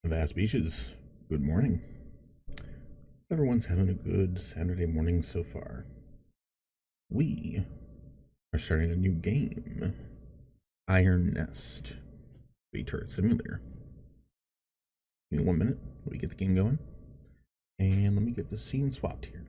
Vast Beaches, good morning. Everyone's having a good Saturday morning so far. We are starting a new game, Iron Nest, turret simulator. Give me 1 minute, let me get the game going, and let me get the scene swapped here.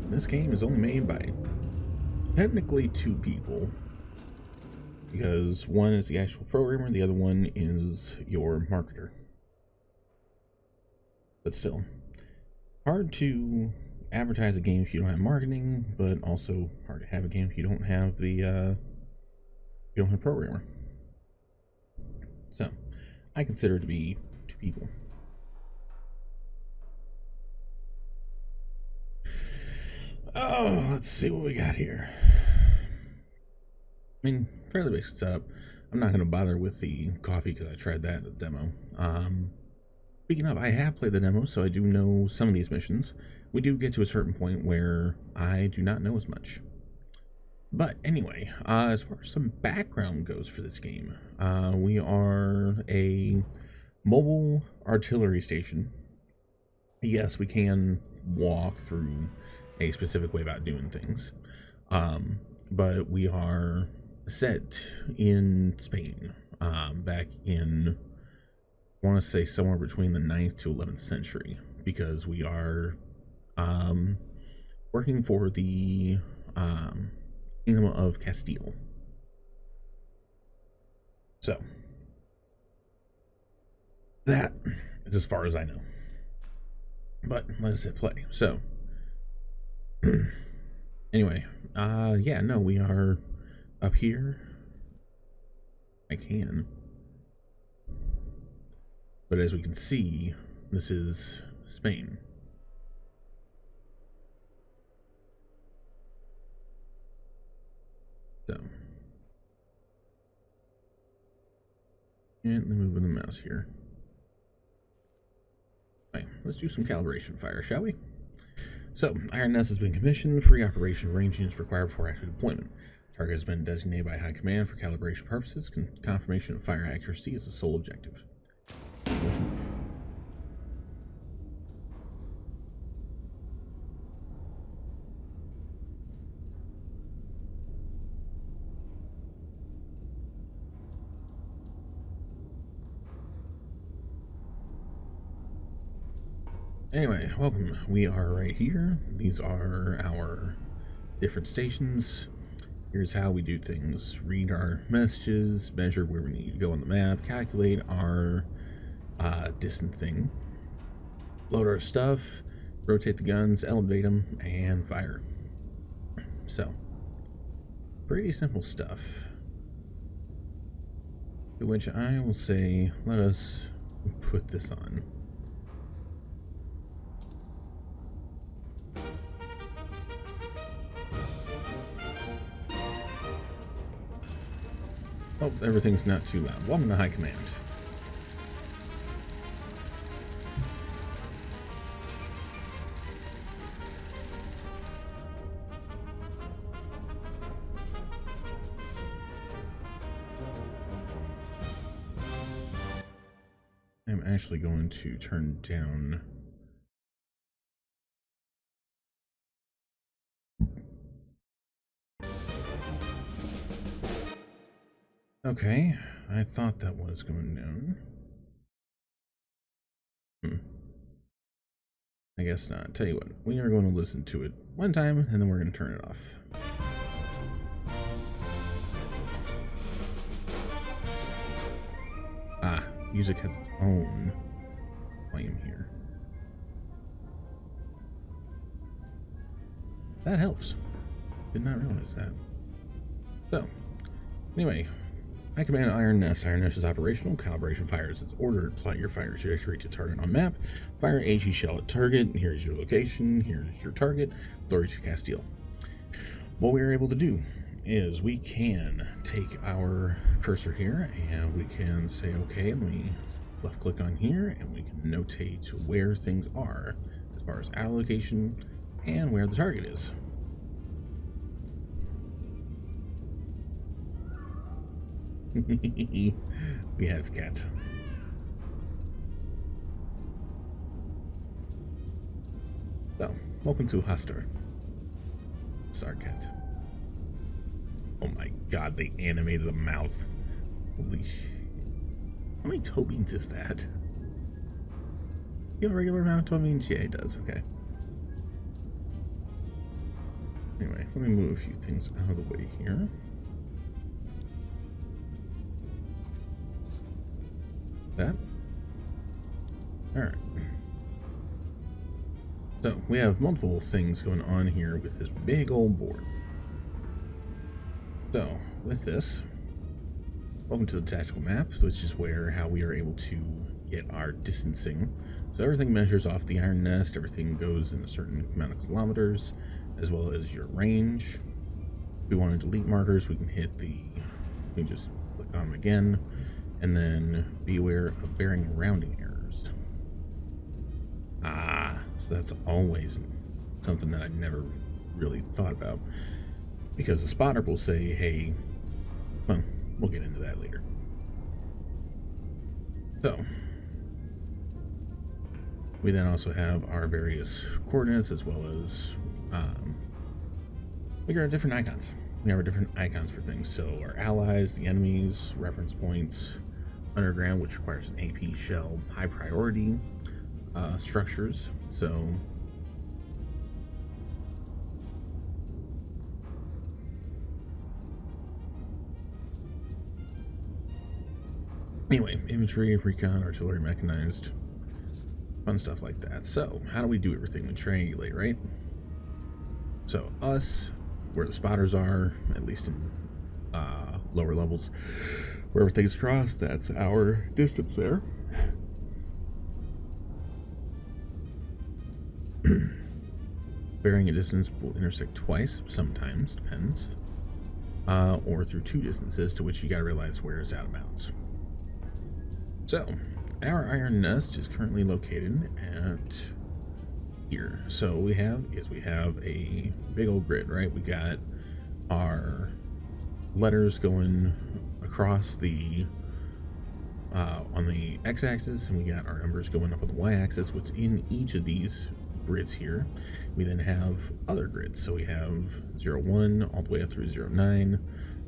This game is only made by technically 2 people, because one is the actual programmer, the other one is your marketer. But still, hard to advertise a game if you don't have marketing, but also hard to have a game if you don't have the programmer. So I consider it to be 2 people. Oh, let's see what we got here. I mean, fairly basic setup. I'm not going to bother with the coffee because I tried that at the demo. Speaking of, I have played the demo, so I do know some of these missions. We do get to a certain point where I do not know as much. But anyway, as far as some background goes for this game, we are a mobile artillery station. Yes, we can walk through a specific way about doing things, but we are set in Spain, back in, I want to say somewhere between the 9th to 11th century, because we are working for the Kingdom of Castile. So that is as far as I know, but let's hit play. So anyway, yeah, no, we are up here. I can, but as we can see, this is Spain. So, gently moving the mouse here. All right, let's do some calibration fire, shall we? So, Iron Nest has been commissioned. Pre-operation range units required before active deployment. Target has been designated by High Command for calibration purposes. Confirmation of fire accuracy is the sole objective. Motion. Anyway, welcome. We are right here. These are our different stations. Here's how we do things. Read our messages, measure where we need to go on the map, calculate our distant thing, load our stuff, rotate the guns, elevate them, and fire. So, pretty simple stuff. To which I will say, let us put this on. Oh, everything's not too loud. Welcome to High Command. I'm actually going to turn down okay, I thought that was going down. I guess not. Tell you what, we are going to listen to it one time and then we're going to turn it off. Ah, music has its own volume here. That helps. Did not realize that. So, anyway, High Command Iron Nest. Iron Nest is operational. Calibration fires is ordered. Plot your fire trajectory to target on map. Fire HE shell at target. Here's your location. Here's your target. Glory to Castile. What we are able to do is we can take our cursor here and we can say, okay, let me left click on here and we can notate where things are as far as allocation and where the target is. We have cat. So, welcome to Huster. Sarkat. Oh my god, they animated the mouth. Holy shit. How many toe beans is that? You have a regular amount of toe beans? Yeah, it does. Okay. Anyway, let me move a few things out of the way here. That. Alright. So, we have multiple things going on here with this big old board. So, with this, welcome to the tactical map, which is how we are able to get our distancing. So everything measures off the iron nest, everything goes in a certain amount of kilometers, as well as your range. If we want to delete markers, we can we can just click on them again, and then be aware of bearing and rounding errors. So that's always something that I never really thought about, because the spotter will say, hey, well, we'll get into that later. So, we then also have our various coordinates, as well as we got our different icons. We have our different icons for things. So our allies, the enemies, reference points, underground, which requires an AP shell, high priority structures. So anyway, infantry, recon, artillery, mechanized, fun stuff like that. So how do we do everything? We triangulate, right? So us, where the spotters are, at least in lower levels, where everything's crossed, that's our distance there. Bearing a distance will intersect twice, sometimes, depends, or through two distances, to which you gotta realize where is out of bounds. So, our iron nest is currently located at here. So we have a big old grid, right? We got our letters going across the on the x-axis, and we got our numbers going up on the y-axis. What's in each of these grids here? We then have other grids. So we have 01 all the way up through 09,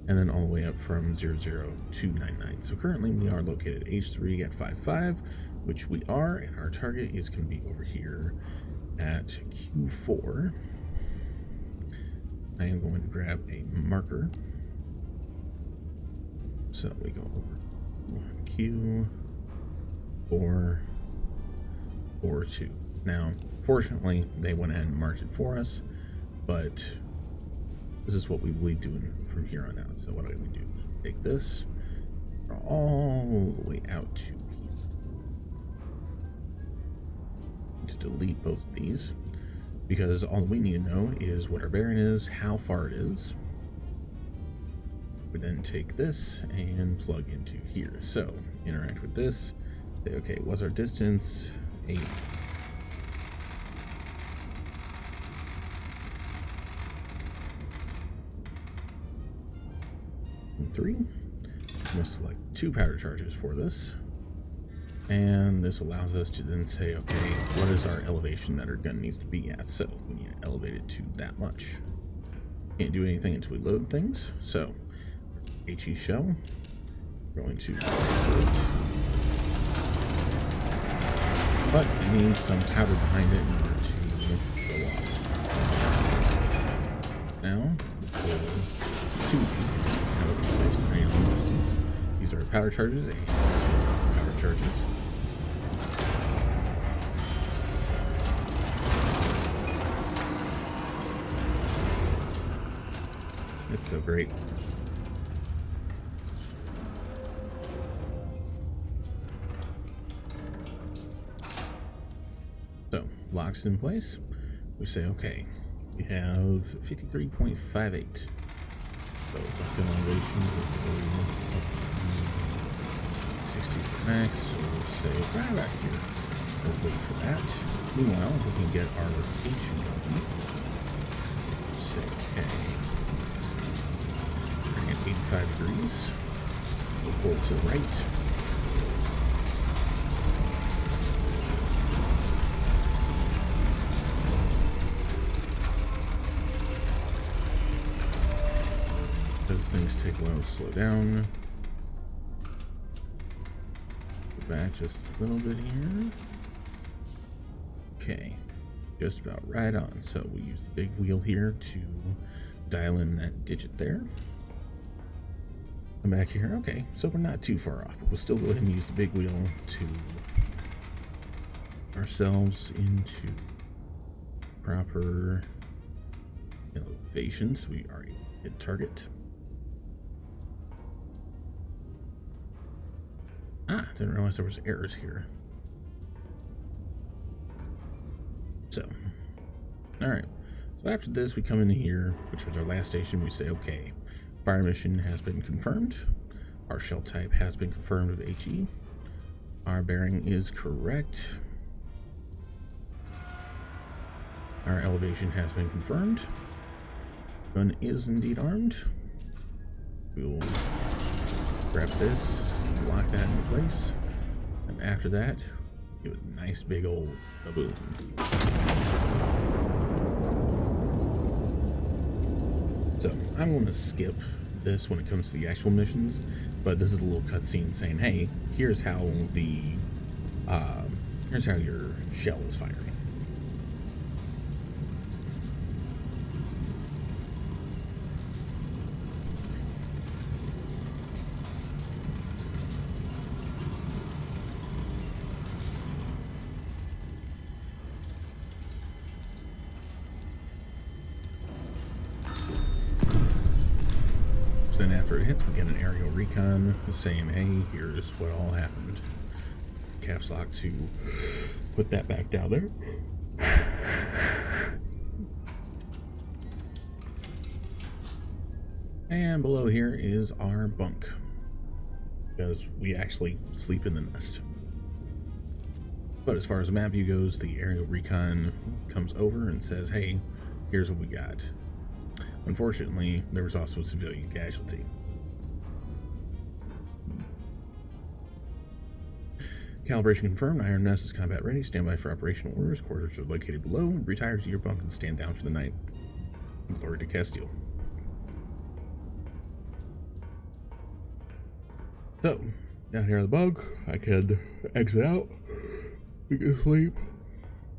and then all the way up from 00 to 99. So currently we are located at H3 at 55, which we are, and our target is going to be over here at Q4. I am going to grab a marker. So we go over Q4, 4-2. Now, fortunately, they went ahead and marked it for us, but this is what we will be doing from here on out. So what do we do? Take this all the way out to here. To delete both of these, because all we need to know is what our bearing is, how far it is. We then take this and plug into here. So interact with this, say, okay, what's our distance? 8. And 3. We must select 2 powder charges for this. And this allows us to then say, okay, what is our elevation that our gun needs to be at? So we need to elevate it to that much. Can't do anything until we load things. So HE shell, going to load. But it needs some powder behind it in order to go off. Now, we'll pull 2 of these because we have a precise depending on the distance. These are powder charges and powder charges. It's so great. So, locks in place. We say, okay, we have 53.58. So it's a gun elevation will go up to 60 is the max, so we'll say right about here. We'll wait for that. Meanwhile, we can get our rotation going. Let's say, okay. Bring it 85 degrees. We'll pull it to the right. Those things take a while to slow down. Go back just a little bit here. Okay, just about right on. So we use the big wheel here to dial in that digit there. Come back here. Okay, so we're not too far off, but we'll still go ahead and use the big wheel to ourselves into proper elevation. So we already hit target. Ah, didn't realize there was errors here. So, all right. So after this, we come into here, which was our last station. We say, okay, fire mission has been confirmed. Our shell type has been confirmed with HE. Our bearing is correct. Our elevation has been confirmed. Gun is indeed armed. We will grab this, lock that into place, and after that, give it a nice big old kaboom. So I'm going to skip this when it comes to the actual missions, but this is a little cutscene saying, "Hey, here's how your shell is firing." Then after it hits, we get an aerial recon saying, "Hey, here's what all happened." Caps lock to put that back down there. And below here is our bunk, because we actually sleep in the nest. But as far as the map view goes, the aerial recon comes over and says, "Hey, here's what we got." Unfortunately, there was also a civilian casualty. Calibration confirmed. Iron Nest is combat ready. Stand by for operational orders. Quarters are located below. Retire to your bunk and stand down for the night. Glory to Castile. So, down here on the bunk, I can exit out. We can sleep.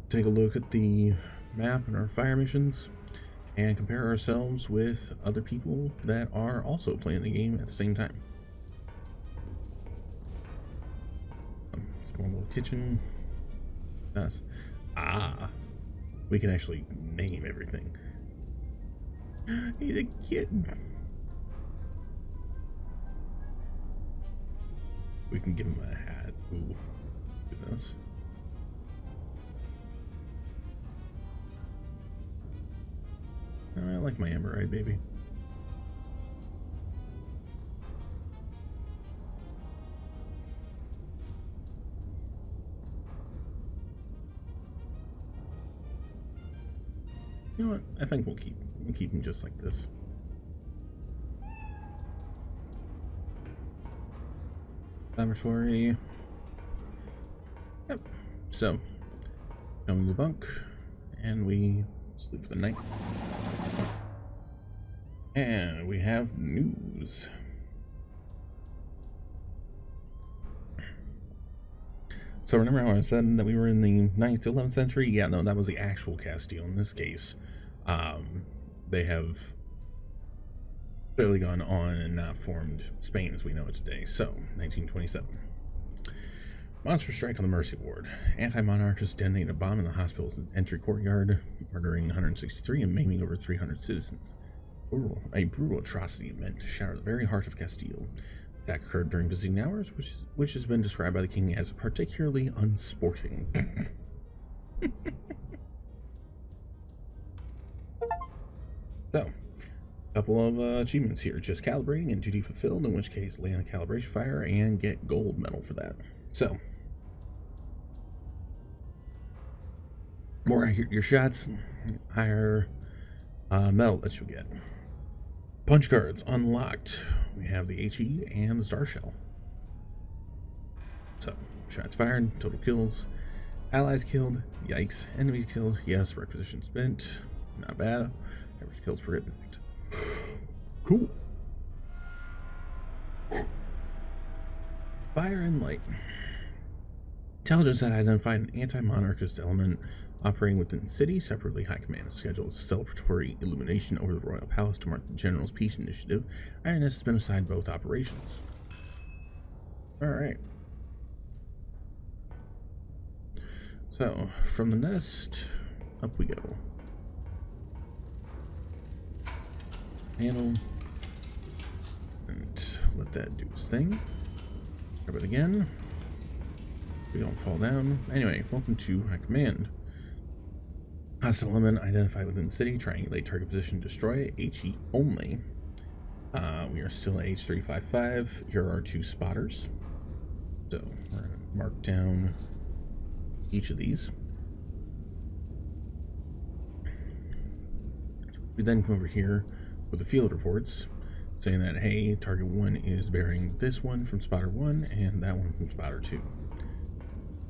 Take a look at the map and our fire missions, and compare ourselves with other people that are also playing the game at the same time. Small little kitchen. Nice. Ah, we can actually name everything. He's a kitten. We can give him a hat. Ooh, goodness. I like my Emerald baby. You know what? I think we'll keep him just like this. Laboratory. Yep. So, come to the bunk, and we sleep for the night. And we have news. So remember how I said that we were in the 9th to 11th century? Yeah, no, that was the actual Castile. In this case, they have clearly gone on and not formed Spain as we know it today. So, 1927. Monster strike on the Mercy Ward. Anti-monarchists detonate a bomb in the hospital's entry courtyard, murdering 163 and maiming over 300 citizens. A brutal atrocity meant to shatter the very heart of Castile. Attack occurred during visiting hours, which has been described by the king as particularly unsporting. So, Couple of achievements here. Just calibrating and duty fulfilled, in which case land a calibration fire and get gold medal for that. So, more your shots, higher medal that you'll get. Punch cards unlocked. We have the HE and the star shell. So, shots fired, total kills, allies killed, yikes, enemies killed, yes, requisition spent, not bad, average kills per hit. Cool. Fire and light. Intelligence had identified an anti-monarchist element operating within the city. Separately, High Command has scheduled celebratory illumination over the Royal Palace to mark the General's Peace Initiative. Ironess has been assigned both operations. Alright. So, from the nest, up we go. Handle. And let that do its thing. Grab it again. We don't fall down. Anyway, welcome to High Command. Hostile element identified within the city. Triangulate target position. Destroy. HE only. We are still at H355. Here are our 2 spotters. So we're going to mark down each of these. We then come over here with the field reports saying that, hey, target 1 is bearing this one from spotter 1 and that one from spotter 2.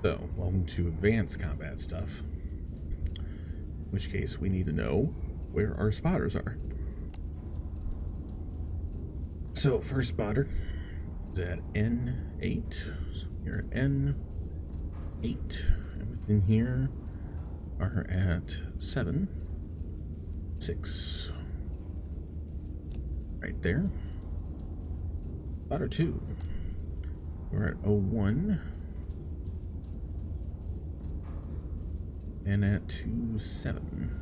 So, welcome to advanced combat stuff. In which case, we need to know where our spotters are. So, first spotter is at N8. So you're at N8. And within here are at 7, 6. Right there. Spotter 2. We're at 01. And at 27.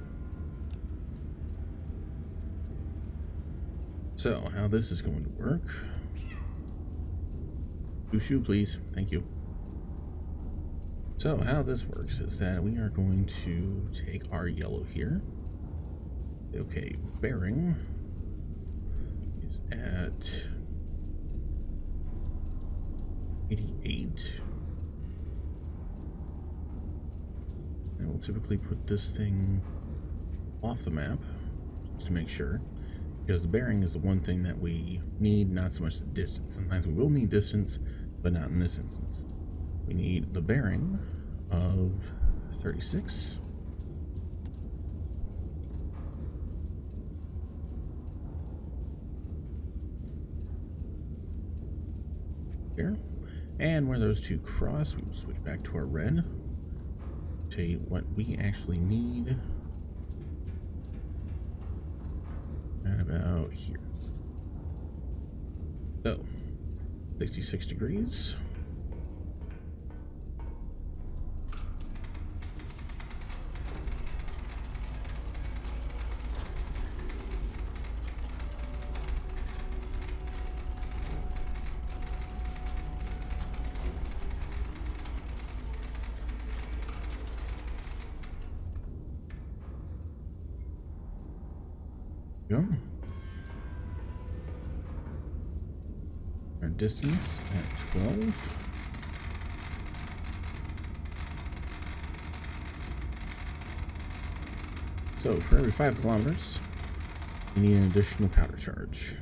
So, how this is going to work. Shoe, please. Thank you. So, how this works is that we are going to take our yellow here. Okay, bearing is at 88. And we'll typically put this thing off the map just to make sure, because the bearing is the one thing that we need, not so much the distance. Sometimes we will need distance, but not in this instance. We need the bearing of 36. Here. And where those 2 cross, we will switch back to our red. Tell you what we actually need. Right about here. So, 66 degrees. Go. Our distance at 12. So for every 5 kilometers, we need an additional powder charge.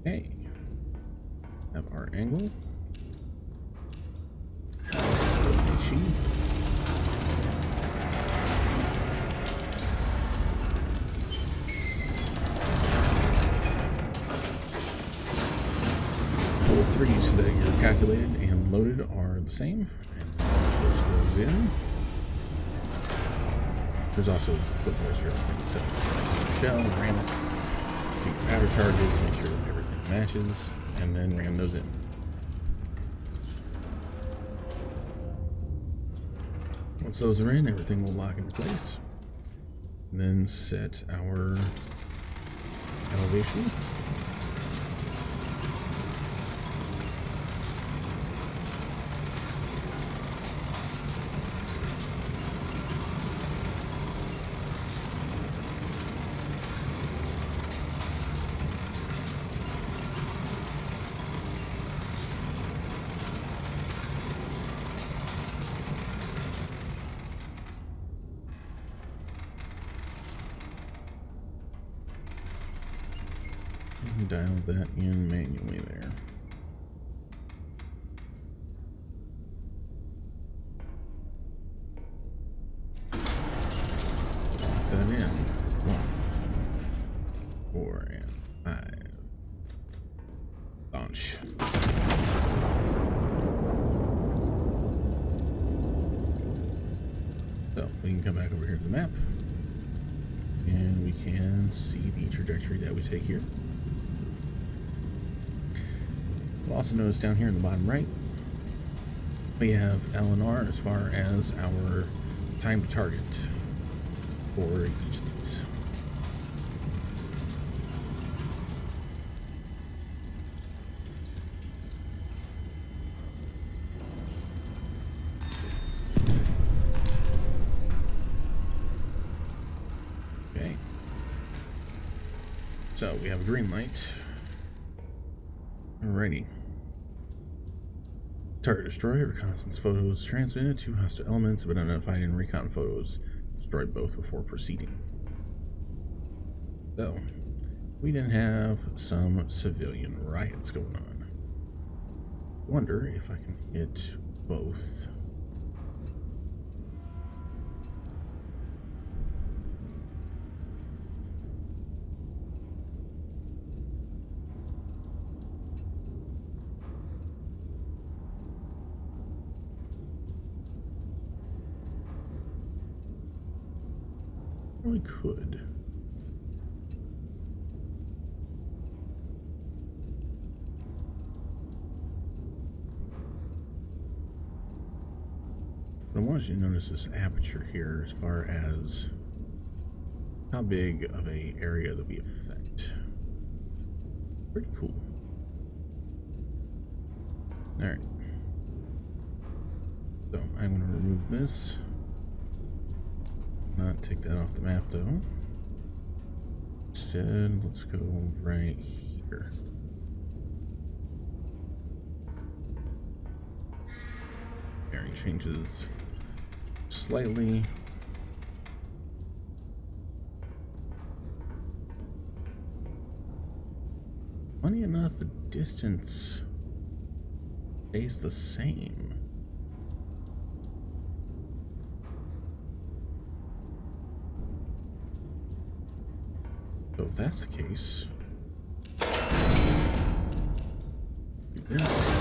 Okay. Have our angle. All 3s that you're calculated and loaded are the same, and push those in. There's also footballs for everything set up. So shell, ram it, do your powder charges, make sure that everything matches, and then ram those in. Once those are in, everything will lock into place. And then set our elevation. Dial that in manually there. Lock that in. 1, 4, and 5. Launch. So we can come back over here to the map, and we can see the trajectory that we take here. We'll also notice down here in the bottom right, we have LNR as far as our time to target for each of these. Okay. So we have a green light. Alrighty. Target destroyed. Reconnaissance photos transmitted to hostile elements have been identified in recon photos. Destroyed both before proceeding. So, we didn't have some civilian riots going on. Wonder if I can hit both. We could. But I want you to notice this aperture here as far as how big of a area that we affect. Pretty cool. Alright. So I'm going to remove this. Not take that off the map though. Instead, let's go right here. Bearing changes slightly. Funny enough, the distance stays the same. So if that's the case, do this.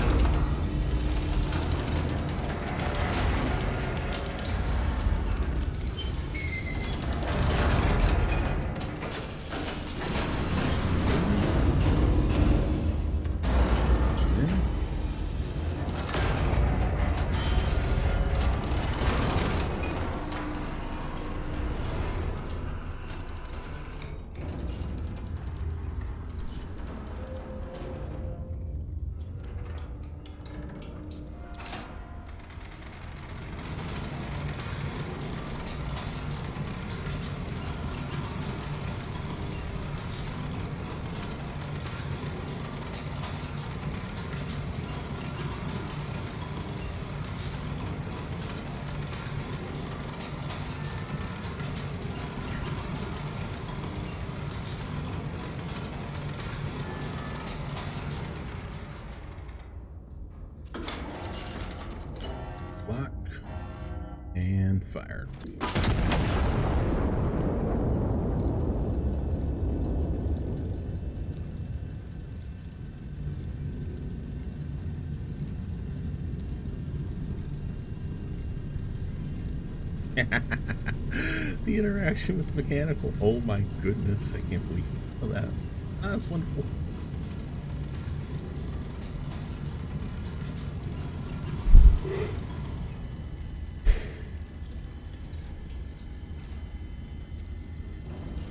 Locked and fired. The interaction with the mechanical. Oh my goodness, I can't believe that. That's wonderful.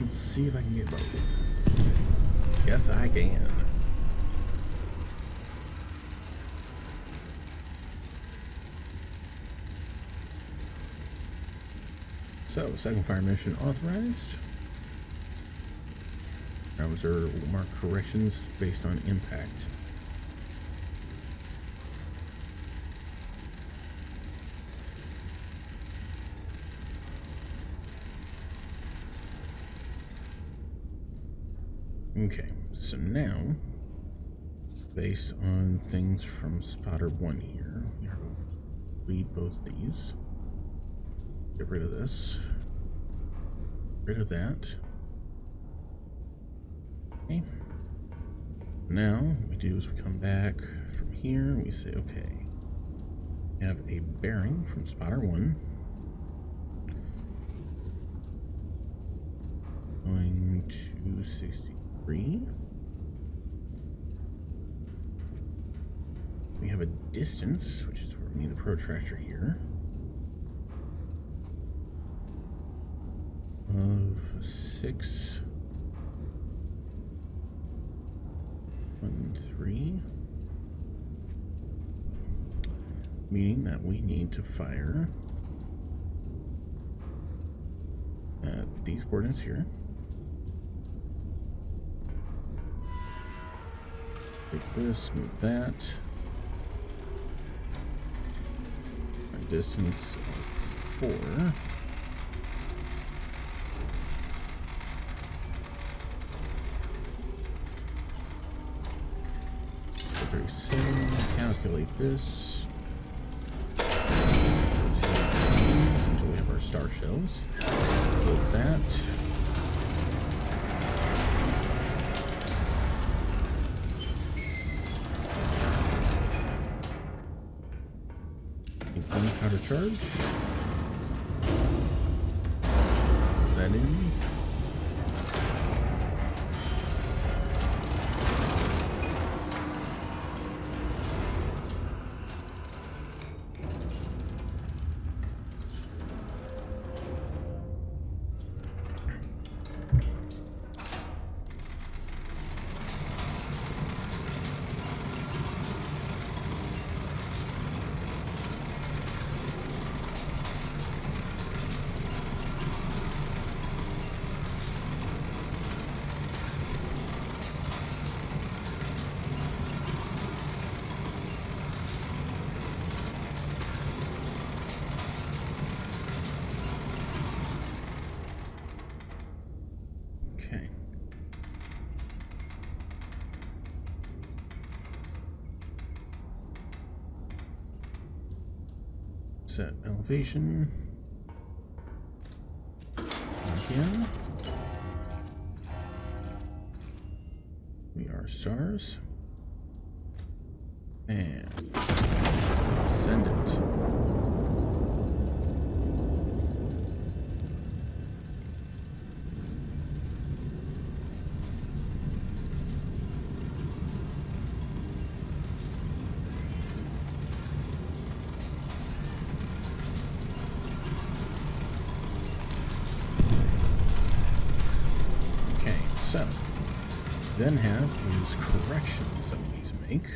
Let's see if I can get both. Yes, I can. So, second fire mission authorized. Browser will mark corrections based on impact. Okay, so now, based on things from spotter 1 here, we are going to delete both these. Get rid of this. Get rid of that. Okay. Now, what we do is we come back from here, and we say, okay, we have a bearing from spotter 1. Going to 63. We have a distance, which is where we need the protractor here, of 6, 1, 3, meaning that we need to fire at these coordinates here. Take this, move that. A distance of 4. Very soon, calculate this. Until we have our star shells. Build that. Gunpowder charge. Put that in. Okay. Set elevation. Again. We are stars. And send it. So, then have is corrections that we need to make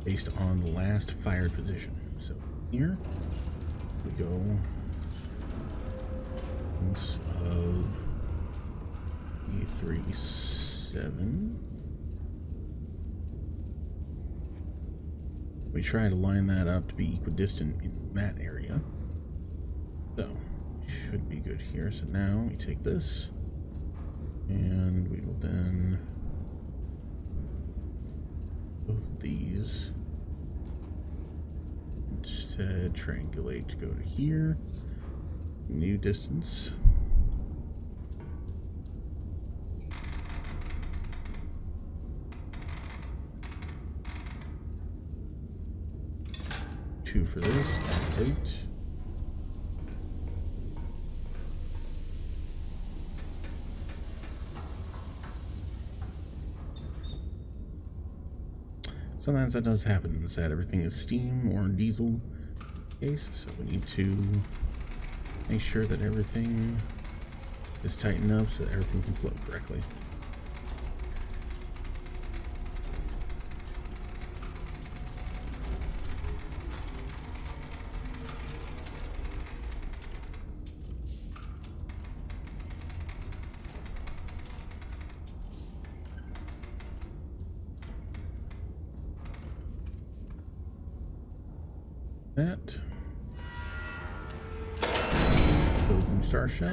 based on the last fired position. So here we go of E37. We try to line that up to be equidistant in that area. So, should be good here. So now we take this. And we will then both of these instead triangulate to go to here. New distance. Two for this, calculate. Sometimes that does happen, is that everything is steam or diesel case, so we need to make sure that everything is tightened up so that everything can flow correctly. That. Build new star shell.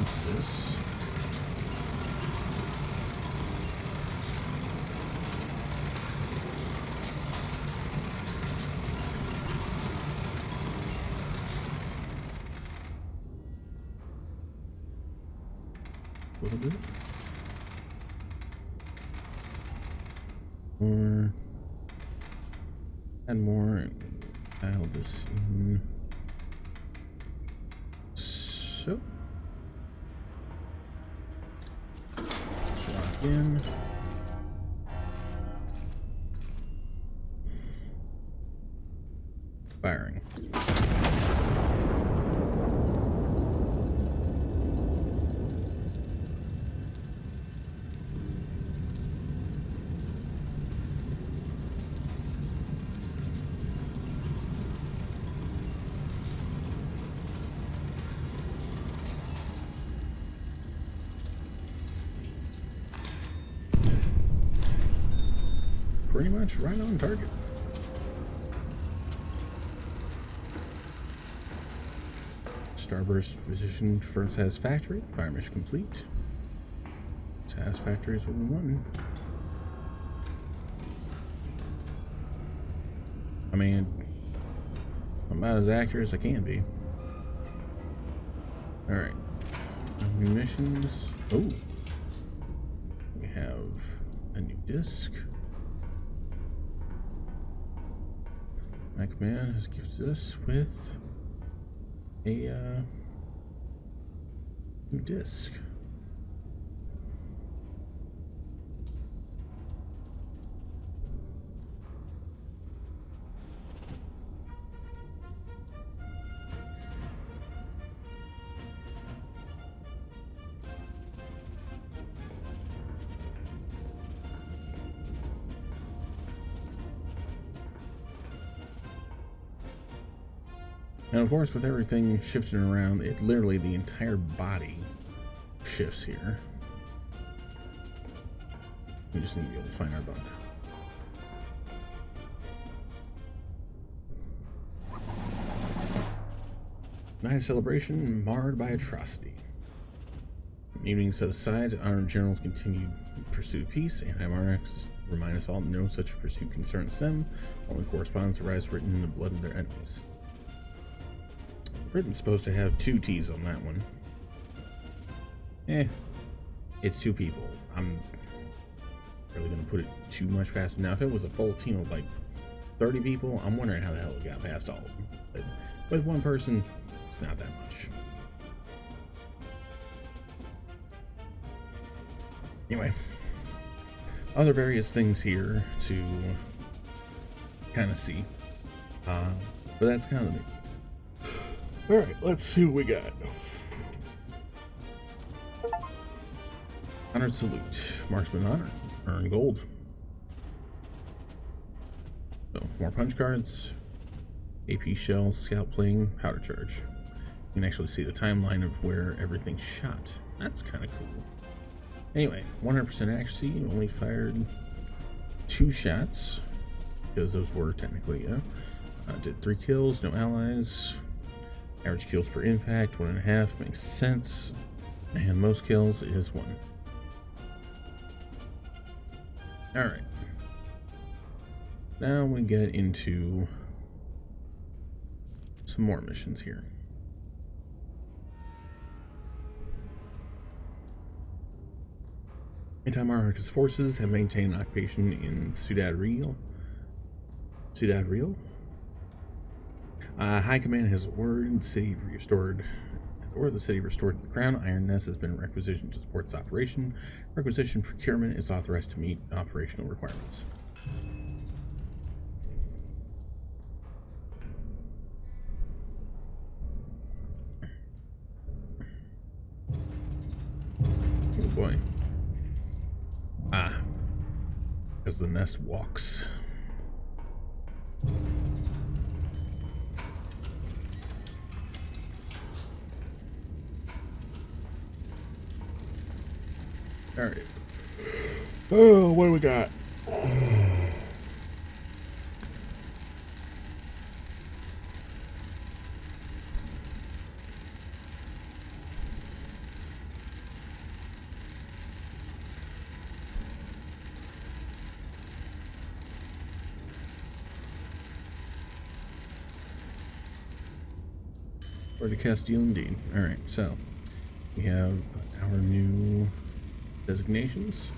What's this? A little bit. More. Add more and dial this in. So. Lock in. Firing. Pretty much right on target. Starburst position for satisfactory. Fire mission complete. Satisfactory is what we want. I mean, I'm about as accurate as I can be. Alright. New missions. Oh. We have a new disc. My command has gifted us with a new disc. And of course, with everything shifting around, it literally, the entire body shifts here. We just need to be able to find our bunk. Night of celebration marred by atrocity. Evening set aside, our general's continued pursuit of peace. Anti-monarchs remind us all that no such pursuit concerns them. Only correspondence arrives written in the blood of their enemies. Written's supposed to have 2 T's on that one. It's 2 people. I'm really gonna put it too much past it. Now, if it was a full team of like 30 people, I'm wondering how the hell it got past all of them. But with one person, it's not that much. Anyway, other various things here to kind of see, but that's kind of the main. All right, let's see what we got. Honored salute, marksman honor, earn gold. So more punch cards, AP shell, scout pling, powder charge. You can actually see the timeline of where everything's shot. That's kind of cool. Anyway, 100% accuracy, only fired 2 shots, because those were technically, did 3 kills, no allies. Average kills per impact, 1.5, makes sense. And most kills is 1. Alright. Now we get into some more missions here. Anti-monarchist forces have maintained occupation in Ciudad Real. Ciudad Real? High Command has ordered the city restored. The city restored to the crown. Iron Nest has been requisitioned to support its operation. Requisition procurement is authorized to meet operational requirements. Oh boy. As the nest walks. All right. Oh, what do we got? For the Castile, indeed. Alright, so we have our new designations.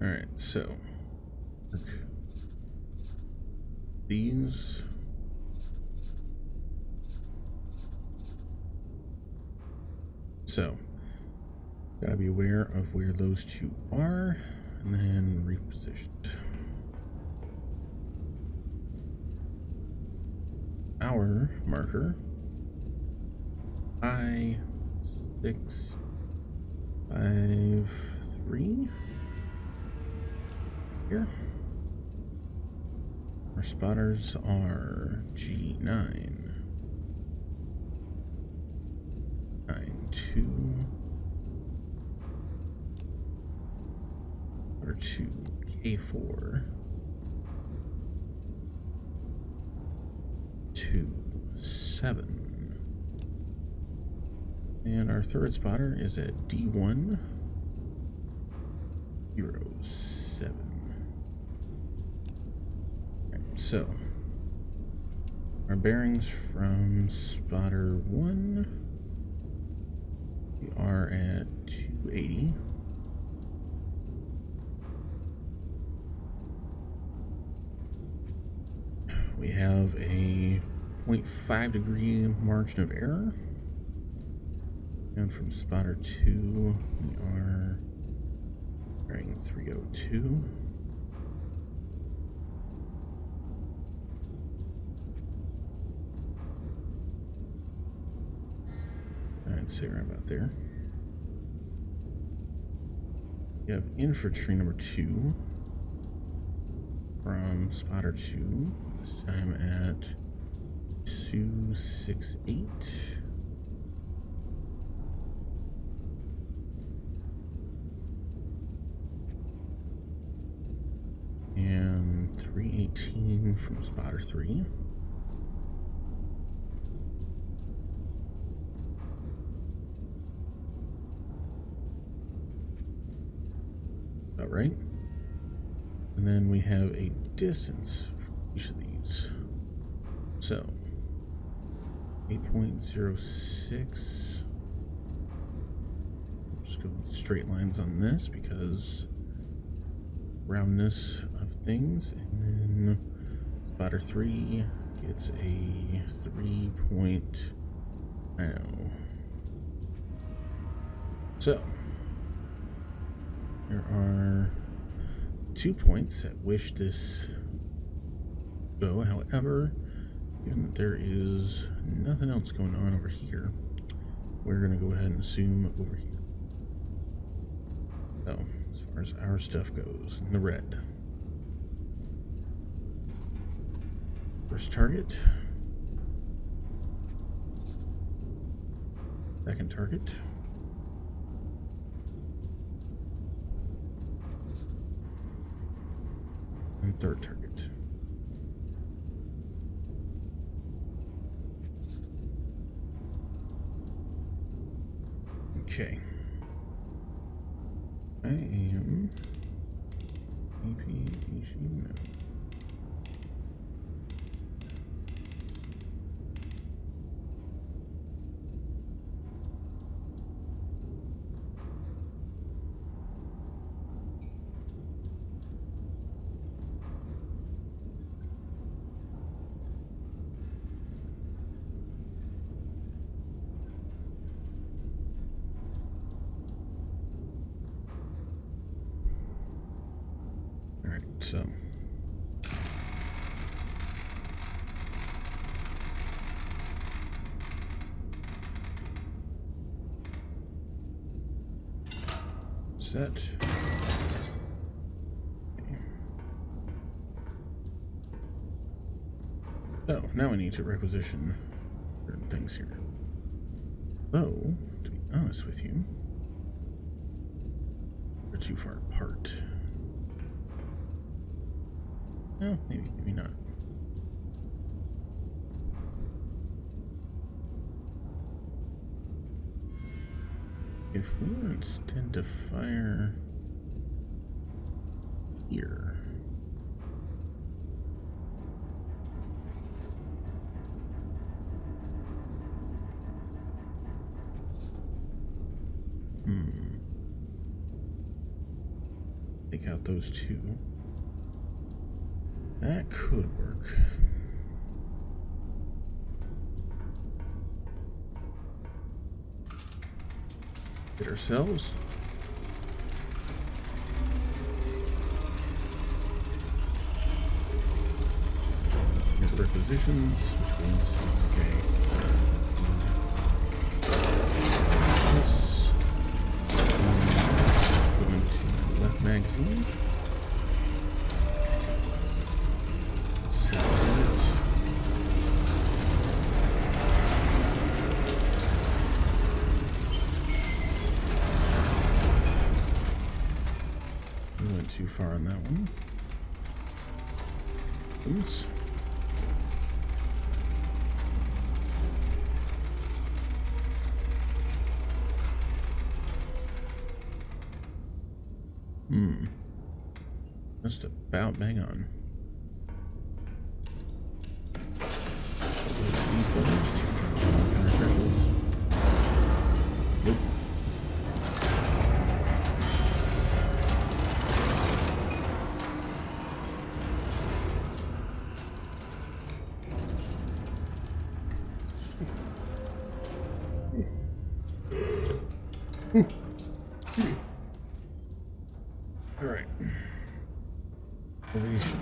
Alright, so these. So, gotta be aware of where those two are, and then repositioned. Our marker, I-653, here. Our spotters are G9. 2 or 2 K4 2 7, and our third spotter is at D1 07. Right, so our bearings from spotter 1. We are at 280. We have a 0.5 degree margin of error. And from spotter 2, we are bearing 302. I'd say right about there. We have infantry number 2 from spotter 2, this time at 268. And 318 from spotter 3. Right, and then we have a distance for each of these. So 8.06. Just go with straight lines on this because roundness of things. And then spotter 3 gets a 3 point. I know. So there are 2 points at which this go. However, given that there is nothing else going on over here, we're going to go ahead and assume over here. So, as far as our stuff goes, in the red. First target. Second target. And third target. Okay. I am APHE now. So set. Okay. So now I need to requisition certain things here. Though, to be honest with you, they're too far apart. No, maybe not. If we were instead to fire here. Take out those two. That could work. Hit ourselves. Here's the requisitions, which means, okay. This. Going to left magazine. Too far on that one. Oops. Just about bang on. These levers to counter pressures. Nope. All right. Calibration.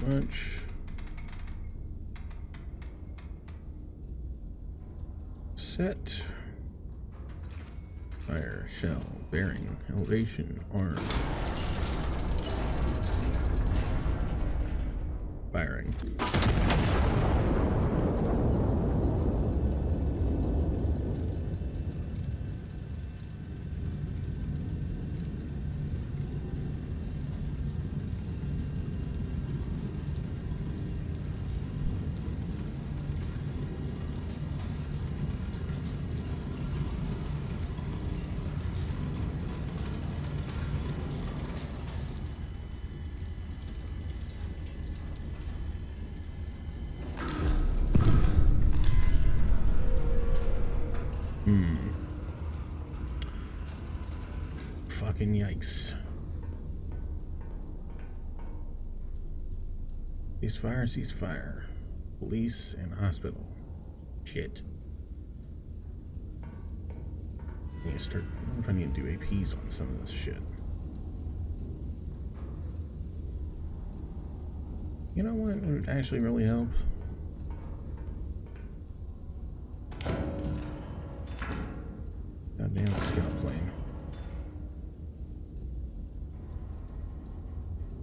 Much. Set. Fire, shell, bearing, elevation, arm. Firing. Fucking yikes. Ceasefire. Police and hospital. Shit. I need to start. I wonder if I need to do APs on some of this shit. You know what would actually really help? Goddamn scout plane.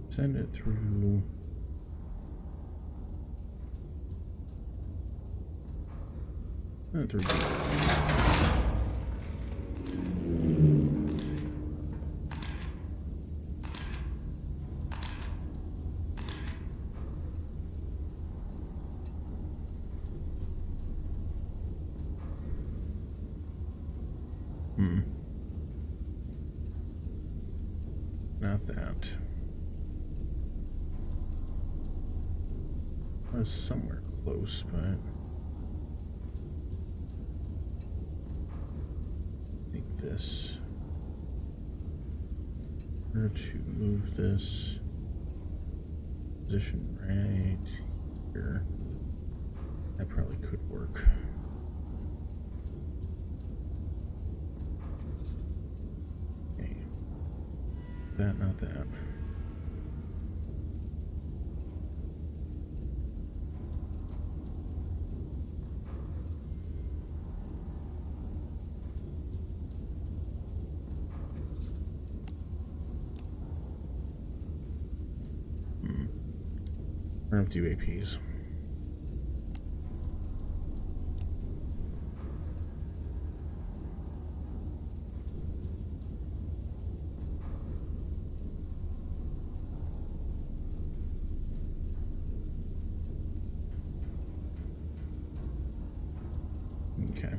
Send it through. Through. Not that. Was somewhere close, but take this. Or to move this position right here. That probably could work. Okay. That, not that. have to do APs. Okay.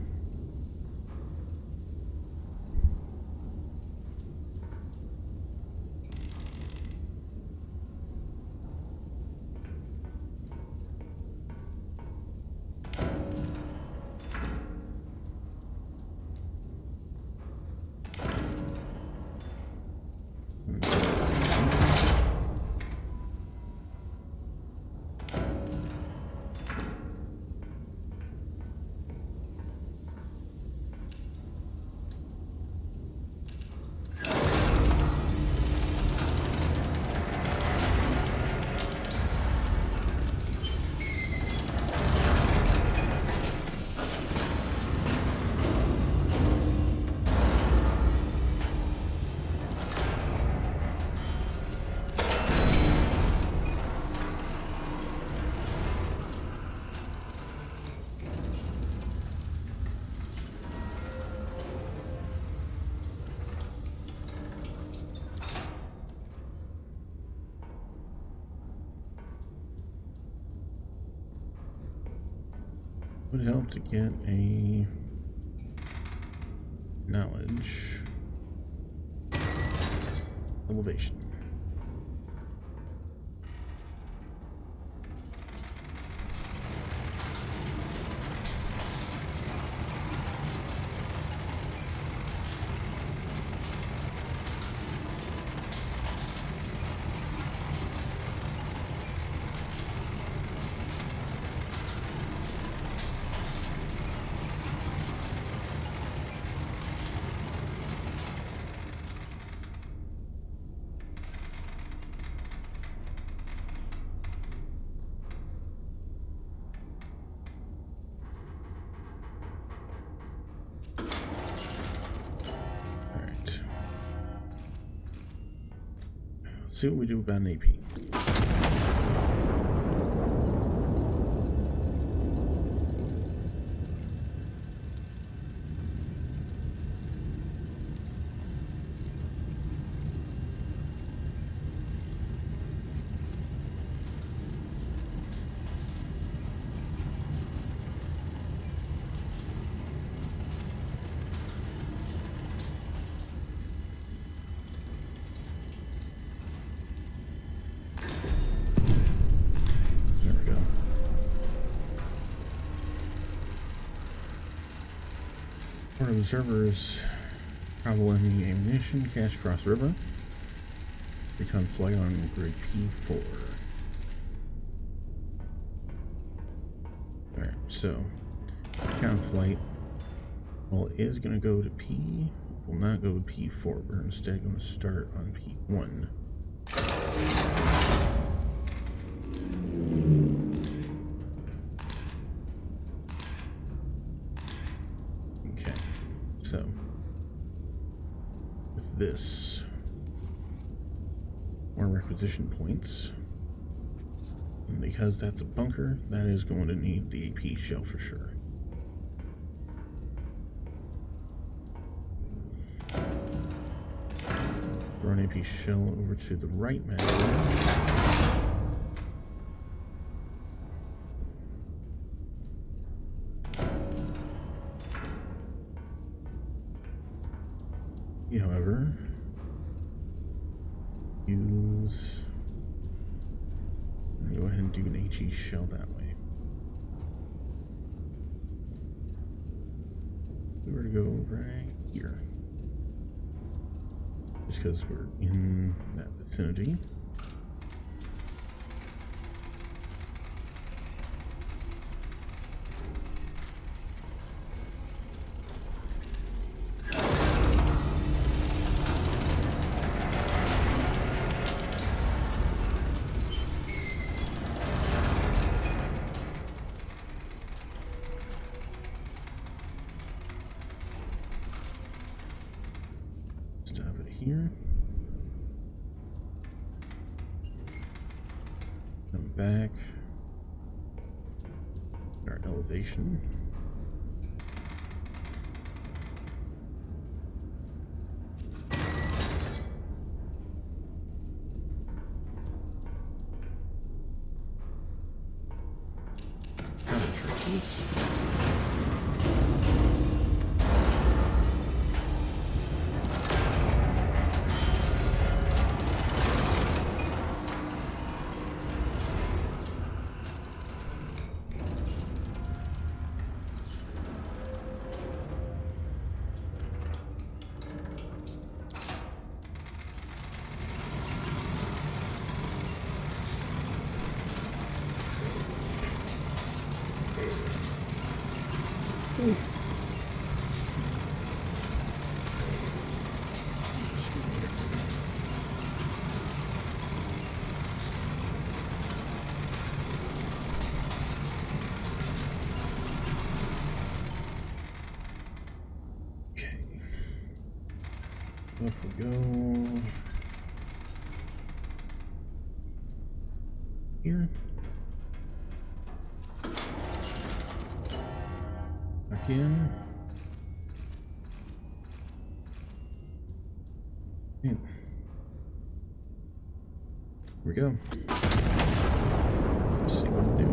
Would help to get a knowledge elevation. See what we do about an AP. For observers, probable enemy ammunition, cache cross river. Recon flight on grid P4. Alright, so recon flight, well, it is going to go to P, will not go to P4. We're instead going to start on P1. So, with this, more requisition points, and because that's a bunker, that is going to need the AP shell for sure. Throw an AP shell over to the right magazine. However, use, go ahead and do an HE shell that way. We were to go right here, just because we're in that vicinity. Here, come back. elevation. Counter churches. Excuse me. Okay. Up we go. Here. Back in. Here we go. Let's see what to do.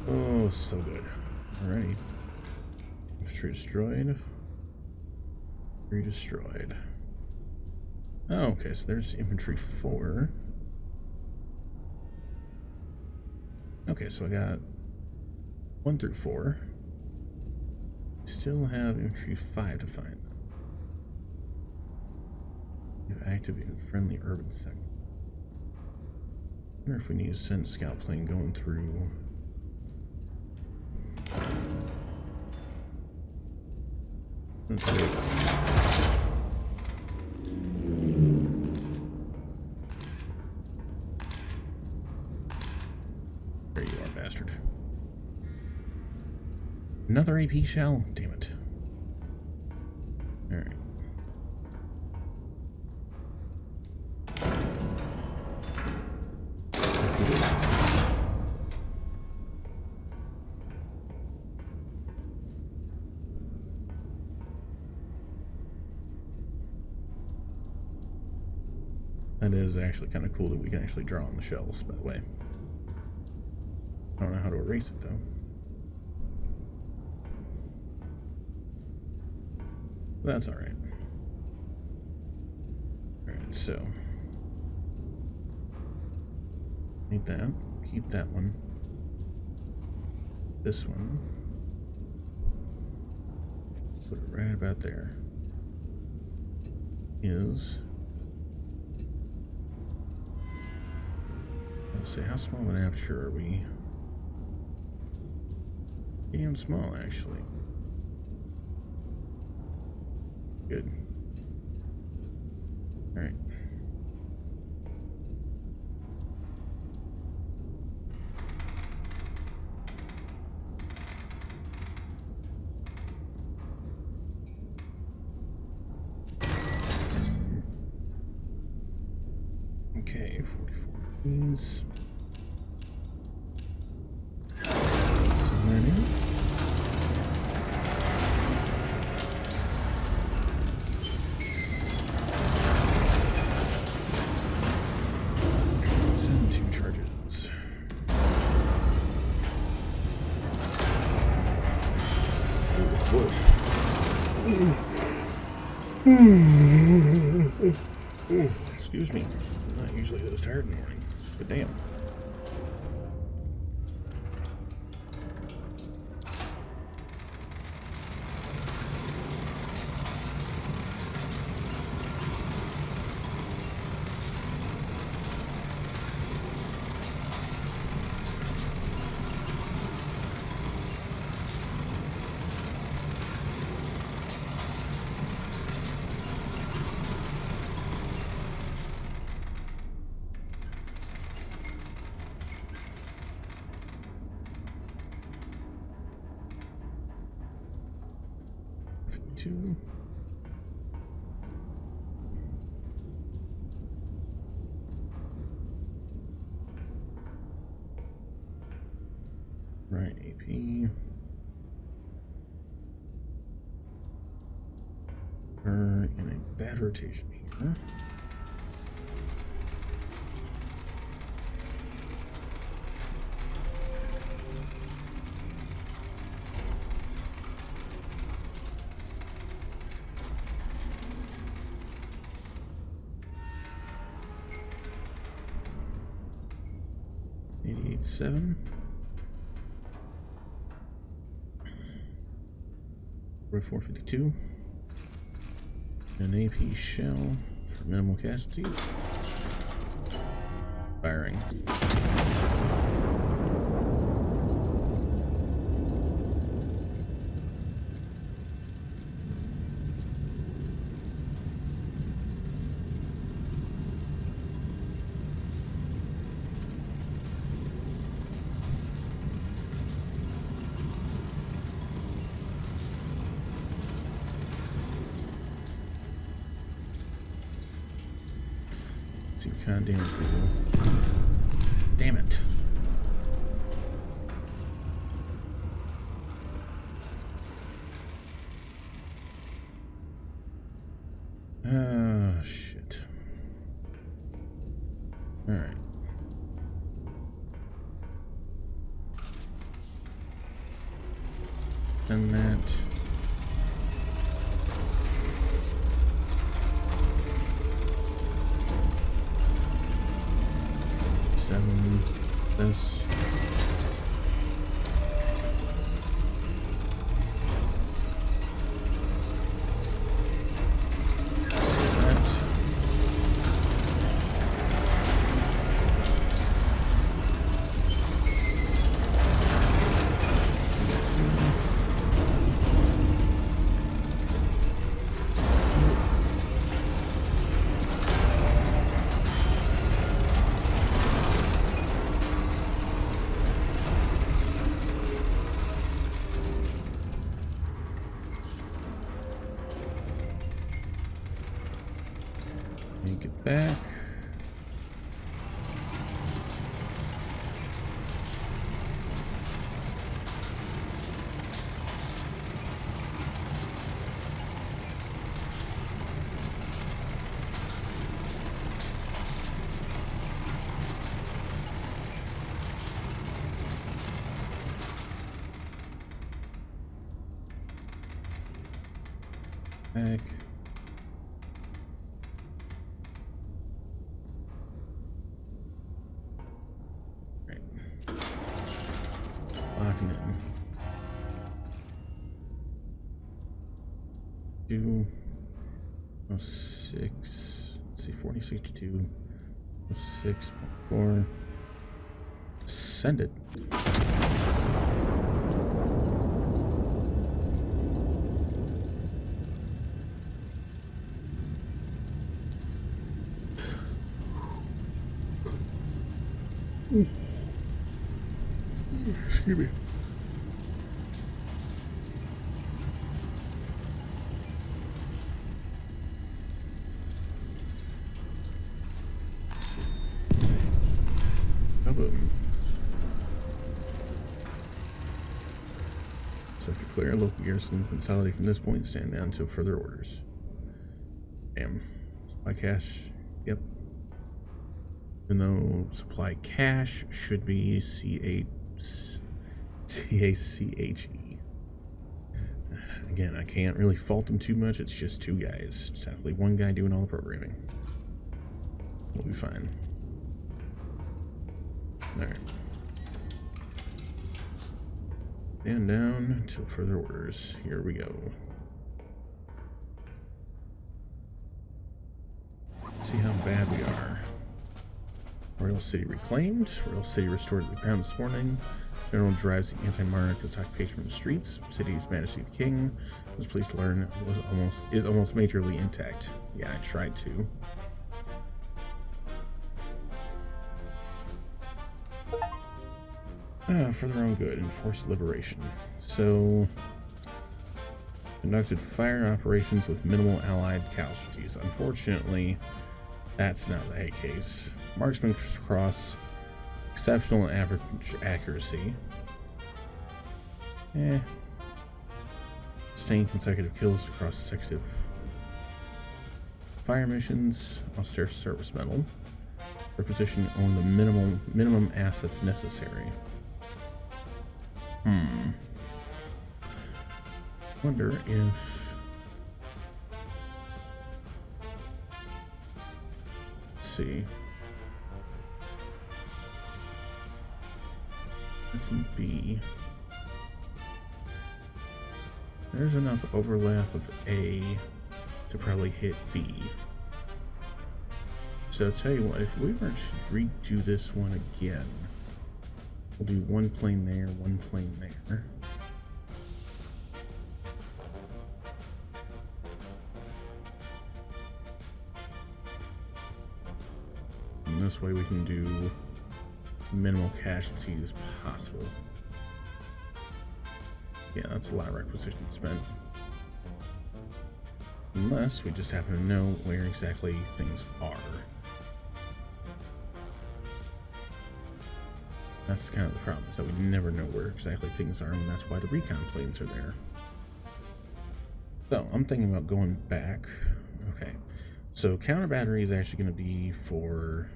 Oh, so good. Alrighty. Infantry destroyed. Destroyed. Oh, okay, so there's infantry 4. Okay, so I got 1 through 4. Still have infantry 5 to find. We have active in friendly urban sector. I wonder if we need to send a scout plane going through. There you are, bastard. Another AP shell? Damn it. Alright. That is actually kind of cool that we can actually draw on the shells, by the way. I don't know how to erase it, though. But that's alright. Alright, so. Need that. Keep that one. This one. Put it right about there. Is. Let's see, how small of an aperture are we? Medium small, actually. Good. Alright. Okay, 44 keys. Send that in. Send 2 charges. Excuse me. I'm not usually this tired in the morning, but damn. 452. Right, AP. We're in a bad rotation here. $88.7. 452. An AP shell for minimal casualties. Firing. See what kind of damage we do. Damn it. Oh, shit. Alright. Done that. This. Get back. Back. Locking in. 206. Let's see, 4062. 06.4. Send it. Excuse me. Boom. Sector clear. Local garrison consolidate from this point. Stand down until further orders. Damn. Supply cache. Yep. Even though supply cache should be C-A-C-H-E. Again, I can't really fault them too much. It's just two guys. It's technically one guy doing all the programming. We'll be fine. Alright. Stand down until further orders. Here we go. Let's see how bad we are. Royal City reclaimed. Royal City restored to the crown this morning. General drives the anti-monarchist occupation from the streets. City's Majesty the King was pleased to learn is almost majorly intact. Yeah, I tried to. For their own good, enforce liberation. So Conducted fire operations with minimal allied casualties. Unfortunately, that's not the case. Marksman cross exceptional average accuracy. Sustained consecutive kills across consecutive fire missions. Austere service medal. Requisition on the minimum assets necessary. Wonder if, let's see, S and B. There's enough overlap of A to probably hit B. So I'll tell you what, if we were to redo this one again, we'll do one plane there, one plane there. And this way we can do minimal casualties possible. Yeah, that's a lot of requisition spent. Unless we just happen to know where exactly things are. That's kind of the problem, is that we never know where exactly things are, and that's why the recon planes are there. So, I'm thinking about going back. Okay, so counter battery is actually going to be for...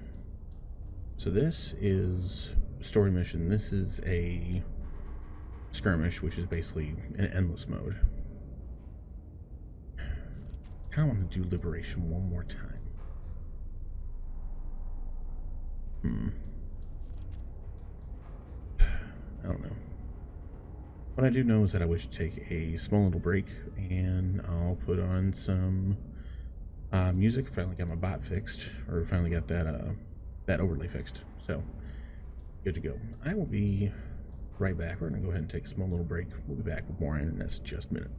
So this is story mission. This is a skirmish, which is basically an endless mode. I kind of want to do liberation one more time. I don't know. What I do know is that I wish to take a small little break, and I'll put on some music. Finally got my bot fixed, or finally got that that overlay fixed. So good to go. I will be right back. We're gonna go ahead and take a small little break. We'll be back with more in just a minute.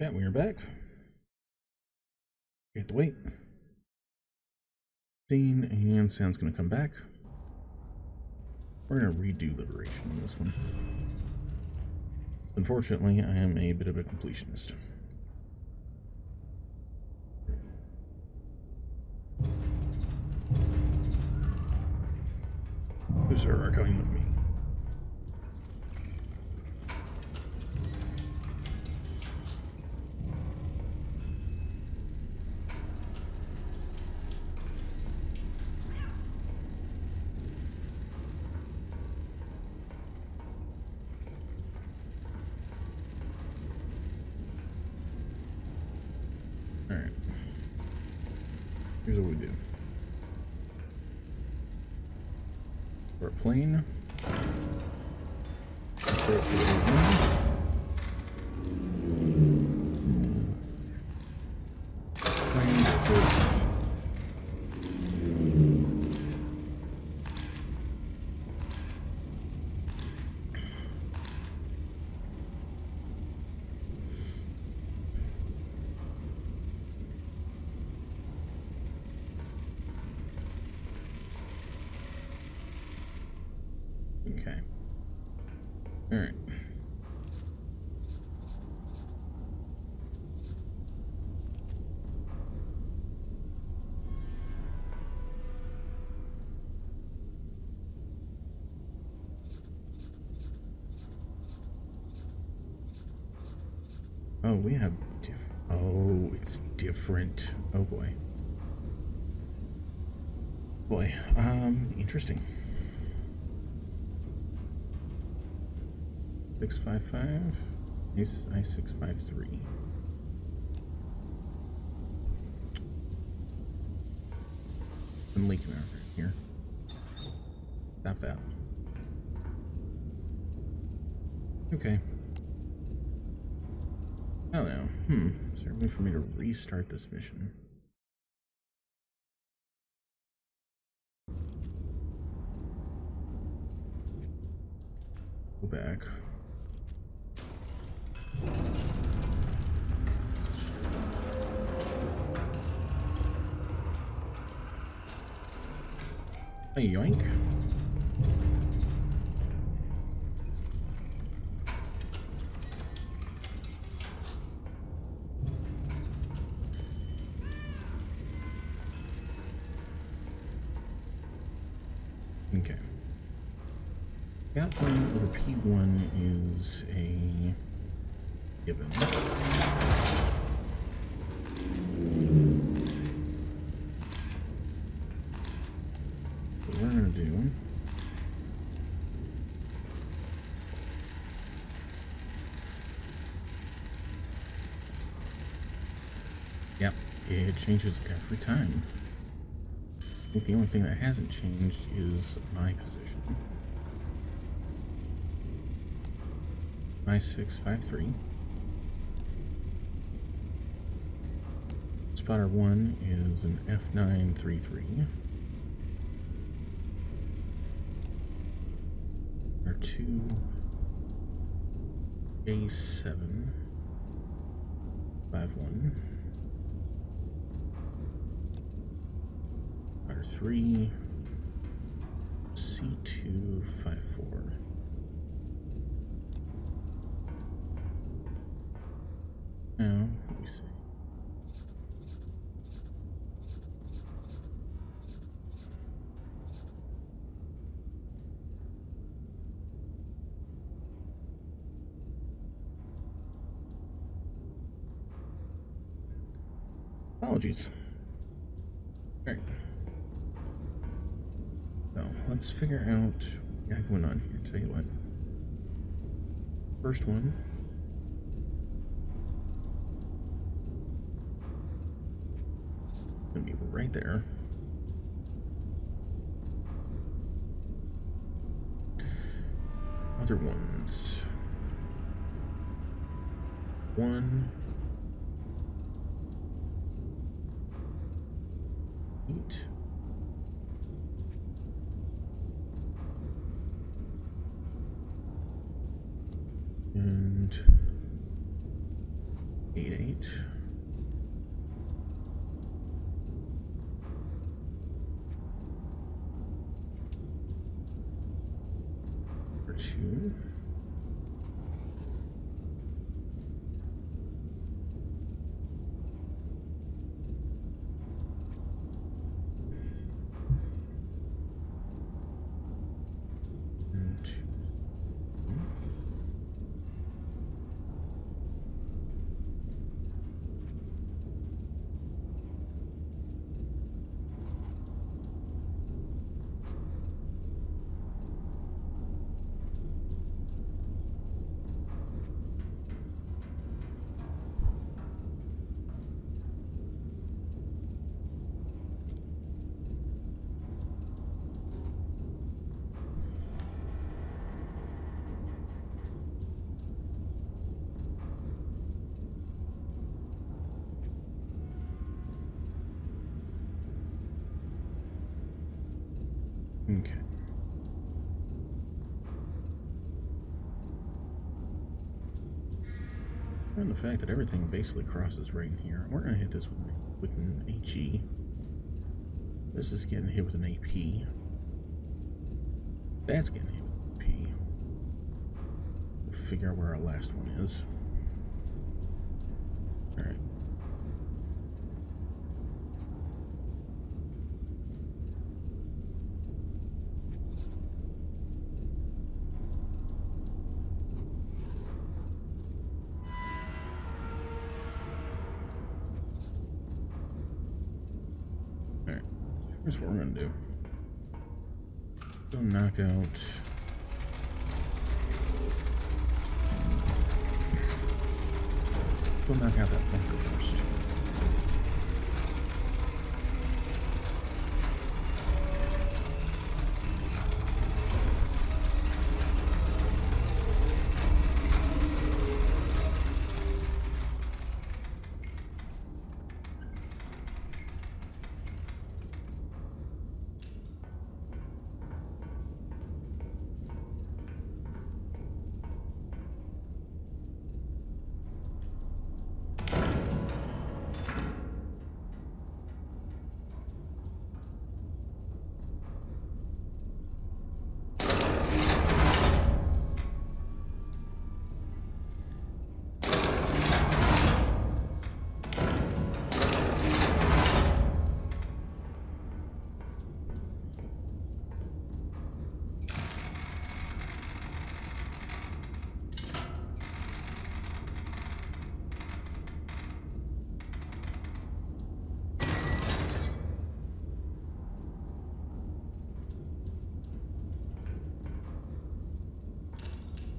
Yeah, we are back. We have to wait. Scene and sound's gonna come back. We're gonna redo Liberation on this one. Unfortunately, I am a bit of a completionist. You, sir, are coming with me. Alright. Here's what we do. For a plane. Okay. All right. Oh, we have oh, it's different. Oh boy. Boy, interesting. 655, I653. I'm leaking out here. Stop that. Okay. I don't know. Is there a way for me to restart this mission? Go back. A yoink. Okay. That one over P1 is a given. What we're gonna do yep, it changes every time. I think the only thing that hasn't changed is my position. I653. Spotter 1 is an F933. R2 A7 51. R3 C254. Now, let me see. Apologies. All right. So let's figure out what we got going on here. Tell you what. First one. Gonna be right there. Other ones. 1 8 and 88. Number 2. Okay. And the fact that everything basically crosses right in here. We're going to hit this with an HE. This is getting hit with an AP. That's getting hit with an AP. We'll figure out where our last one is. Alright. Alright. Here's what we're going to do. Go knock out. Go knock out that bunker first.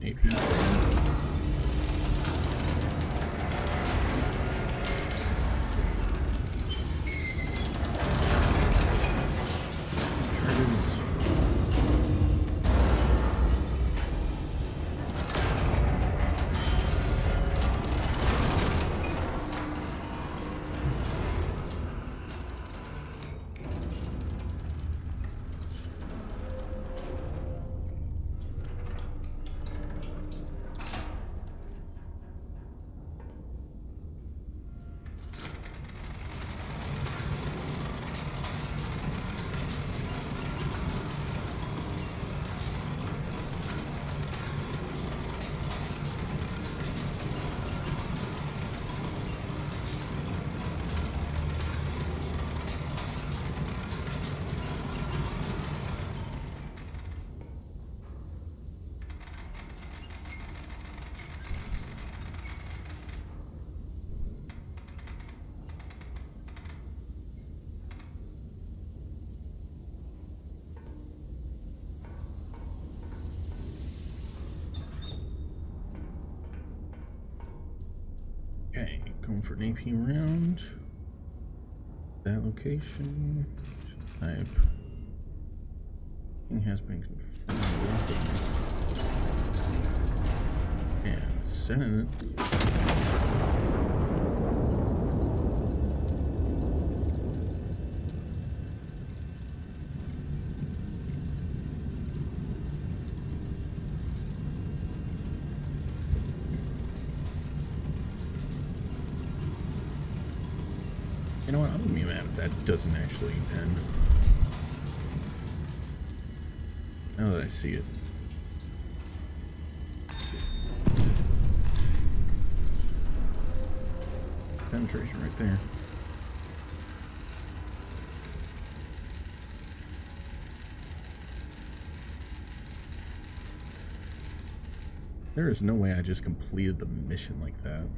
AP. Charges. Okay, going for an AP round. That location. Type. Thing has been confirmed. And sending it. You know what? I'm gonna be mad if that doesn't actually end. Now that I see it. Penetration right there. There is no way I just completed the mission like that.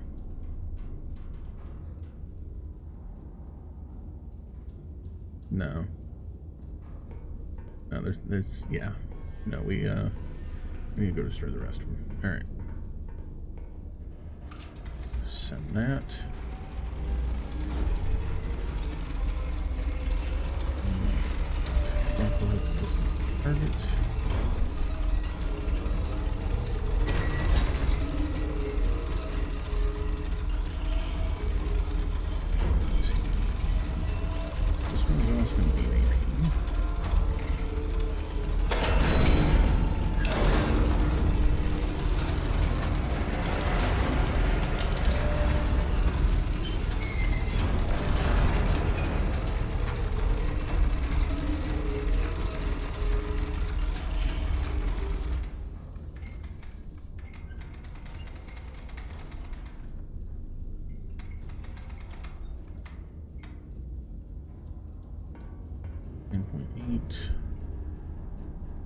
No. No, yeah. No, we need to go destroy the rest of them. Alright. Send that. Target.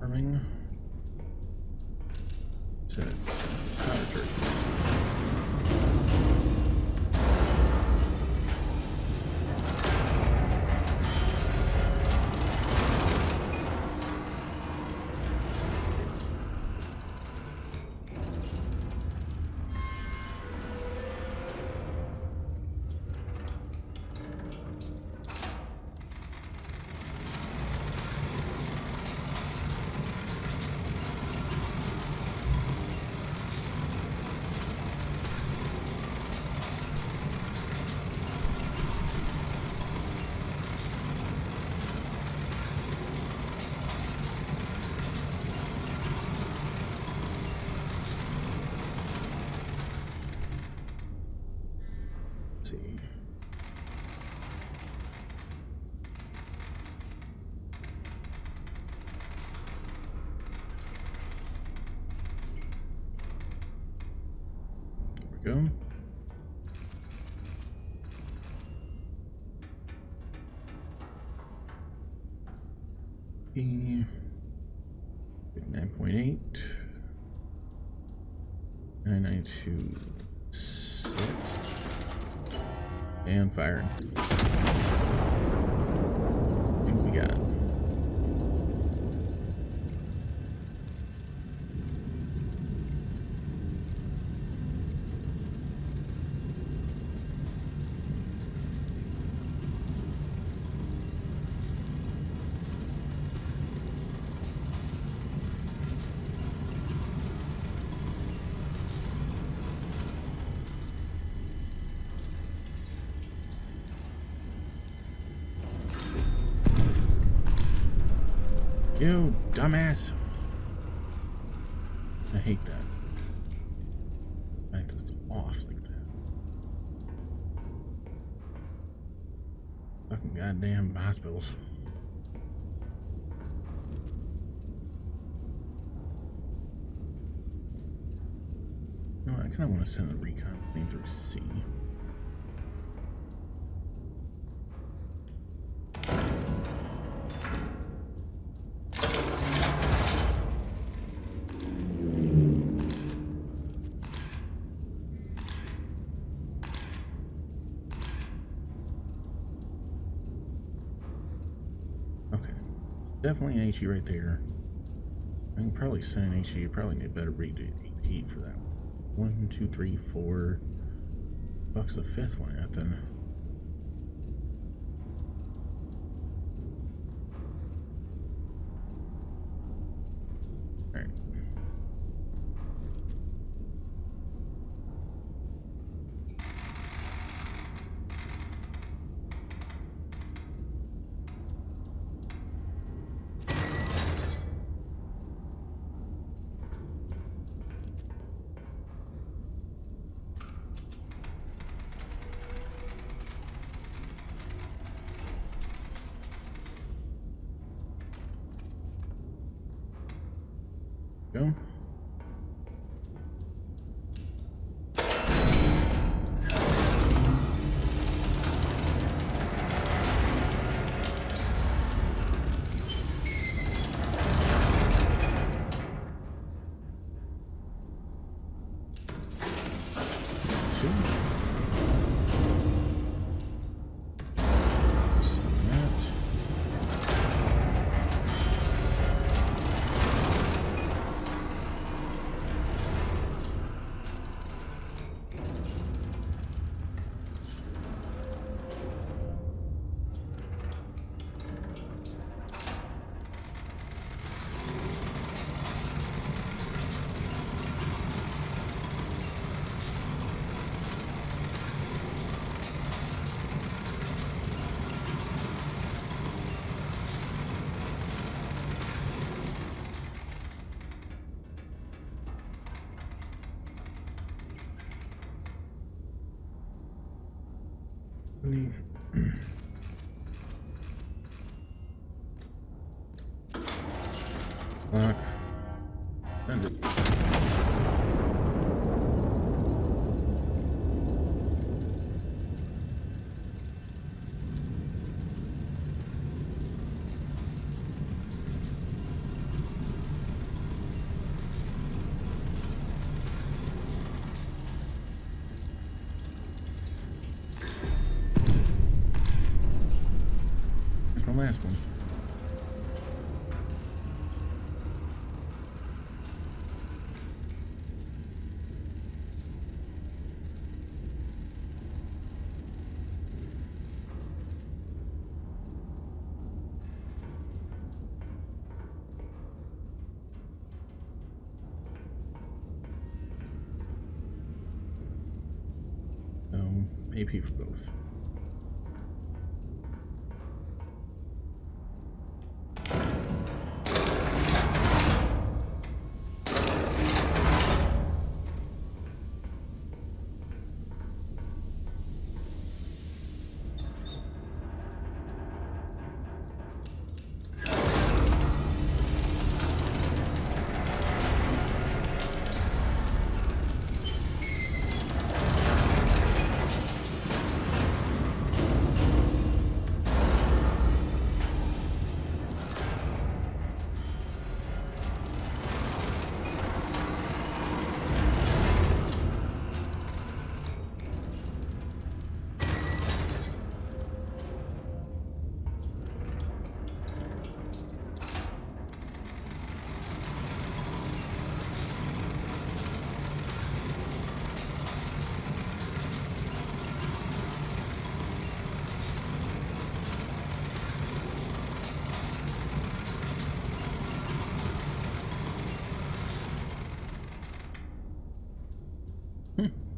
Farming. Set power charges. See. There we go. E 9.8 992 set. And firing. What we got? You dumbass. I hate that. The fact that it's off like that. Fucking goddamn hospitals. You know what, I kinda wanna send the recon plane through C. Definitely an HE right there. I can probably send an HE. Probably need a better repeat for that. 1, 2, 3, 4. Bucks the fifth one at then. Alright. Go. Lock. End it. Here's my last one. AP for both.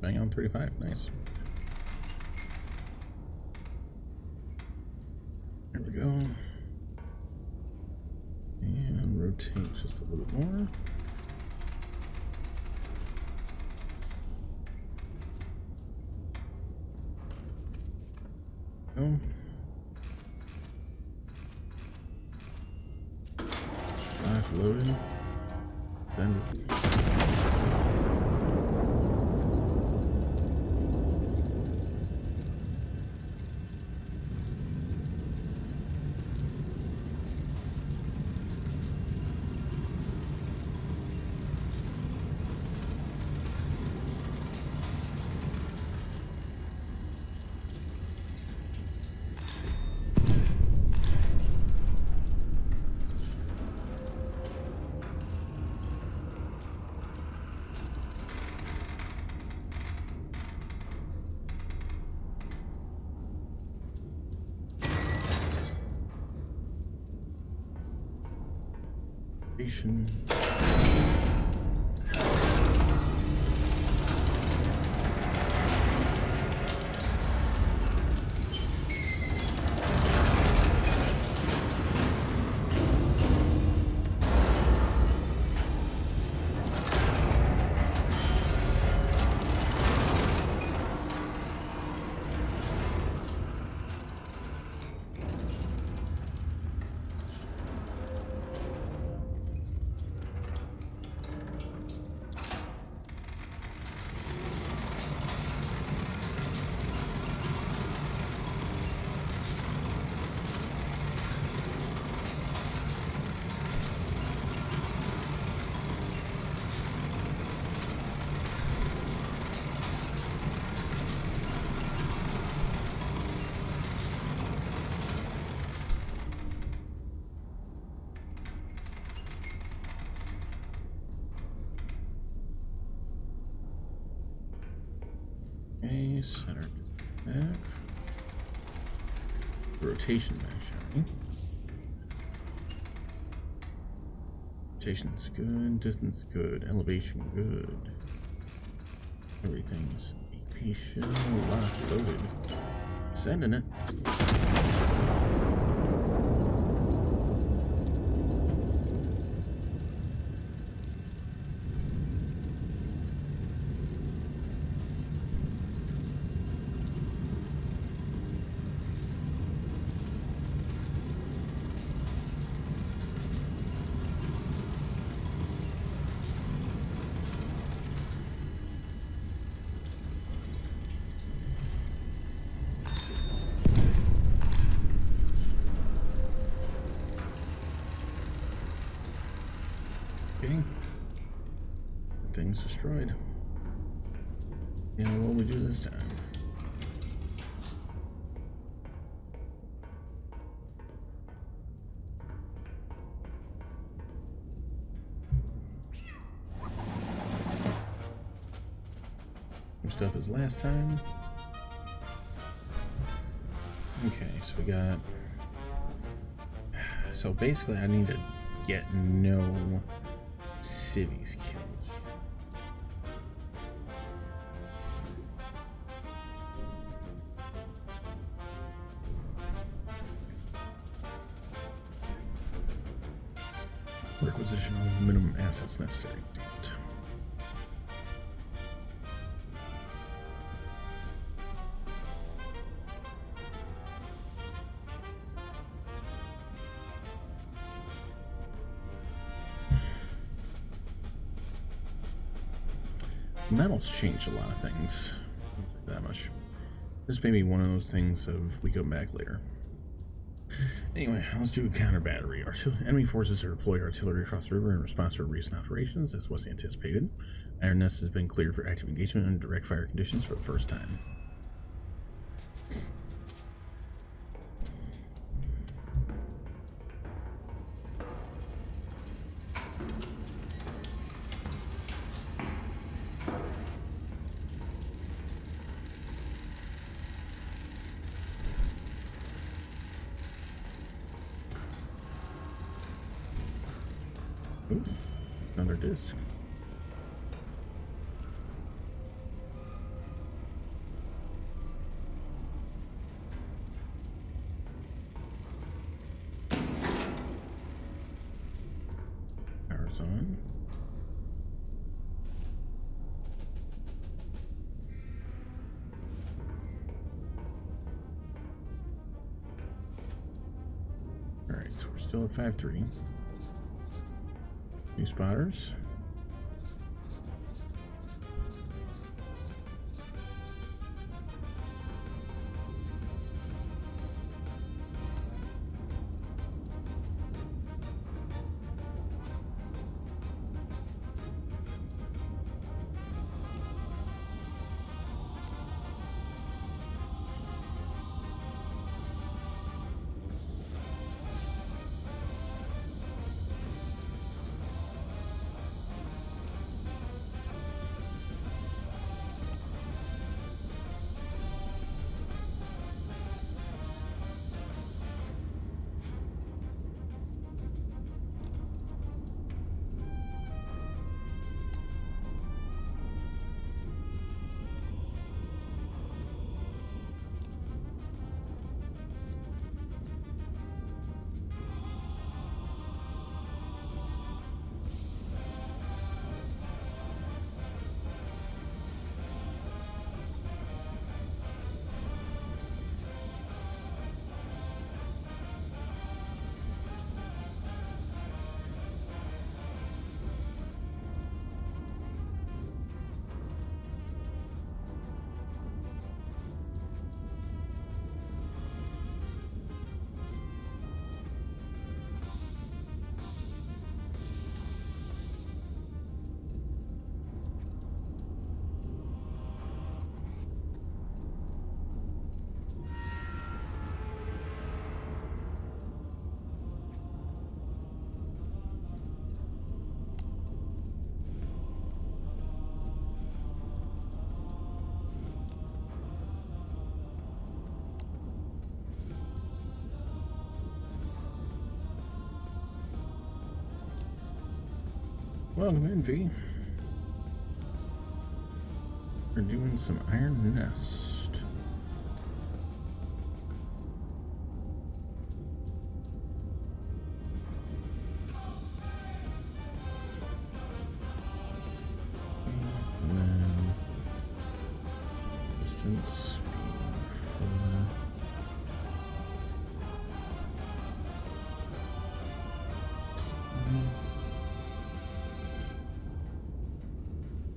Bang on 35. Nice. There we go. And rotate just a little bit more. Go. Back loaded. Then calibration. Okay, center back. Rotation mesh, showing. Rotation's good, distance good, elevation good. Everything's AP shell locked, loaded. Sending it. Okay. Thing's destroyed. And what will we do this time? Same stuff as last time. Okay, so we got... So basically I need to get no cities killed. Requisitional minimum assets necessary. Damn it. Metals change a lot of things. I'll say that much. This may be one of those things of we go back later. Anyway, let's do a counter battery. Enemy forces are deployed artillery across the river in response to recent operations. This was anticipated. Iron Nest has been cleared for active engagement in direct fire conditions for the first time. Ooh, another disc. Power's on. Alright, so we're still at 5-3. New spotters. welcome in, V. We're doing some iron nest. And then distance, speed 4.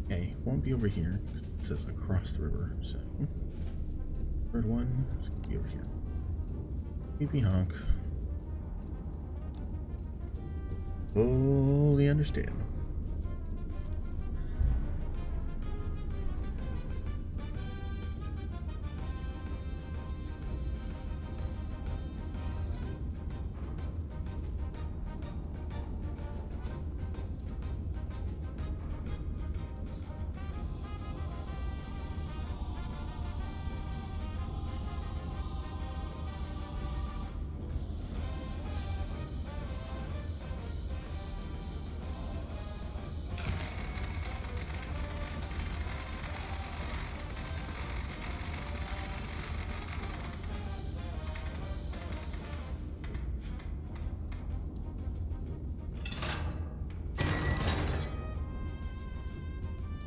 Okay, won't be over here because it says across the river. So, third one is gonna be over here. Beepy honk. Fully understand.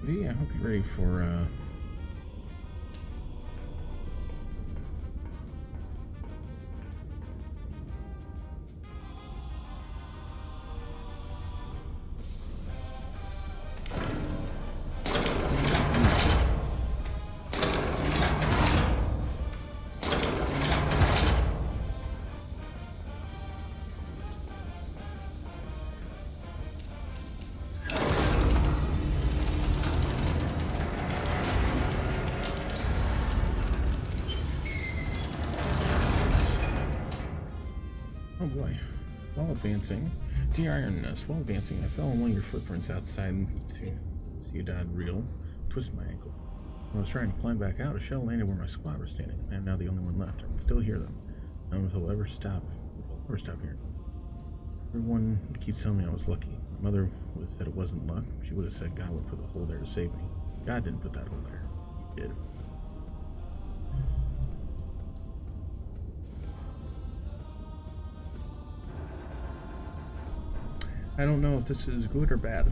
Yeah, I hope you're ready for oh boy. While advancing, dear Iron Nest, while advancing, I fell on one of your footprints outside and see you died real. Twisted my ankle. When I was trying to climb back out, a shell landed where my squad was standing. I am now the only one left. I can still hear them. I don't know if I'll ever stop hearing them. Everyone keeps telling me I was lucky. My mother would have said it wasn't luck. She would have said God would put the hole there to save me. God didn't put that hole there. He did. I don't know if this is good or bad.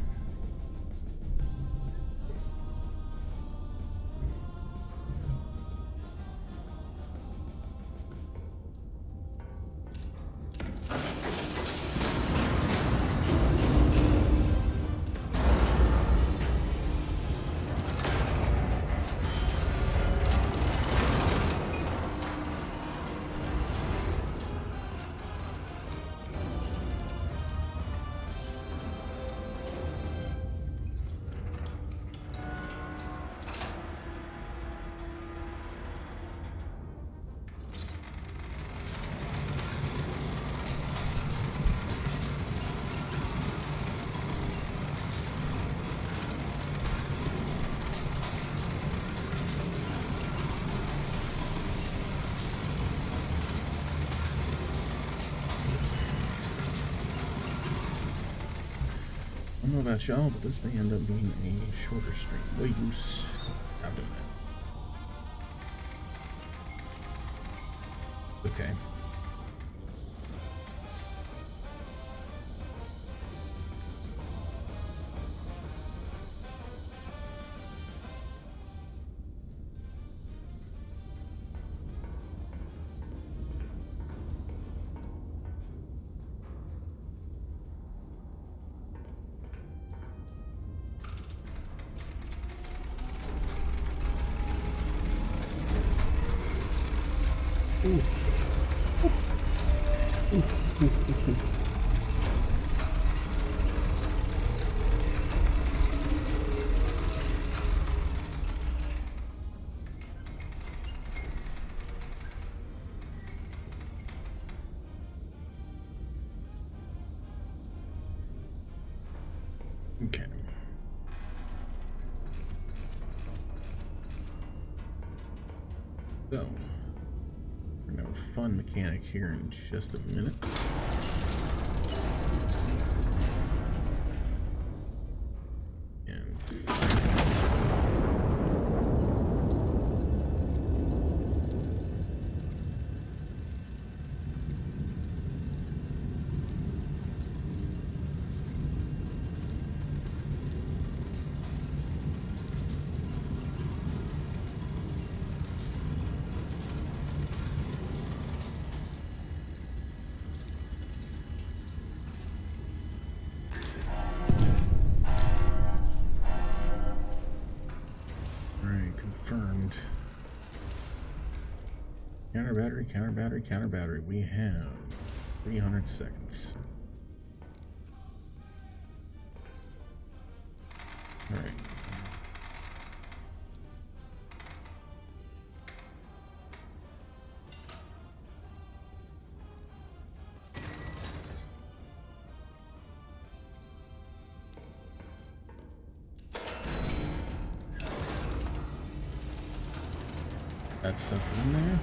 I don't know about y'all, but this may end up being a shorter stream. Way you stop doing that. Okay. Okay. So, we're gonna have a fun mechanic here in just a minute. Confirmed. Counter battery, counter battery, counter battery. We have 300 seconds. All right. That's something in there.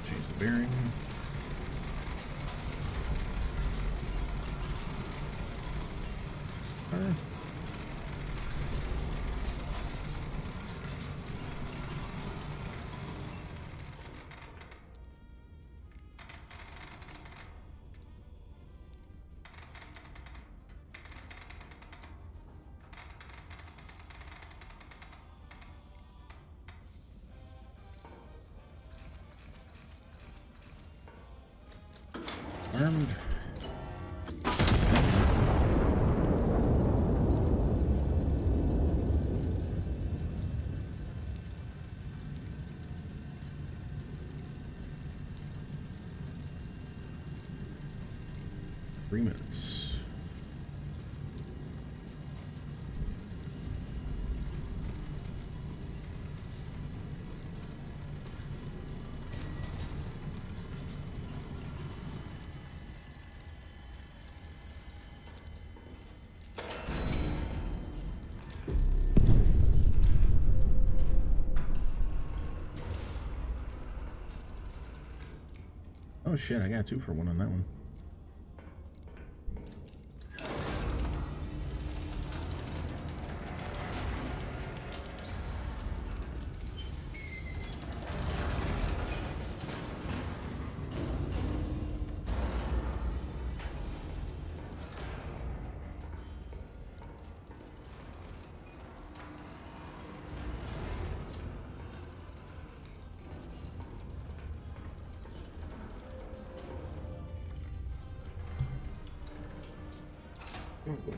Change the bearing. Armed. 3 minutes. Oh shit, I got 2 for 1 on that one. Oh boy.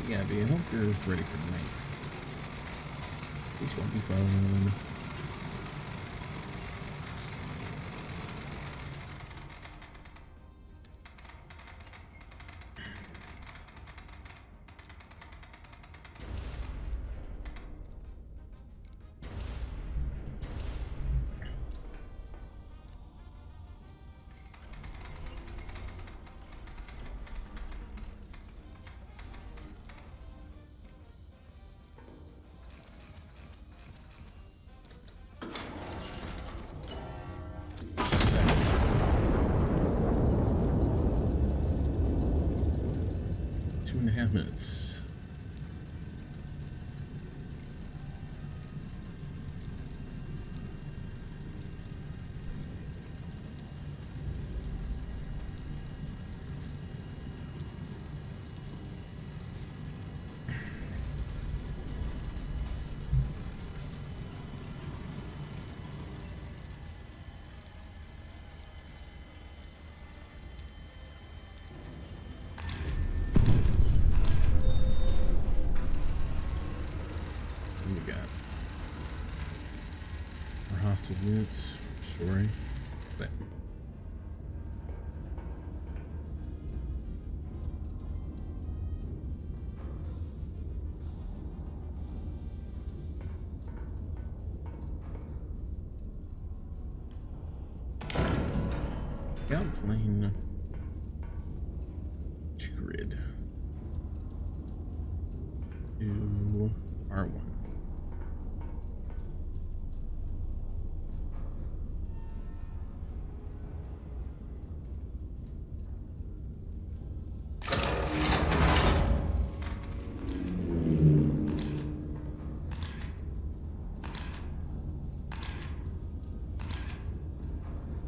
Yeah, I hope you're ready for the night. This won't be fun. Two and a half minutes. Hostile units, story, but Outplane grid to R1.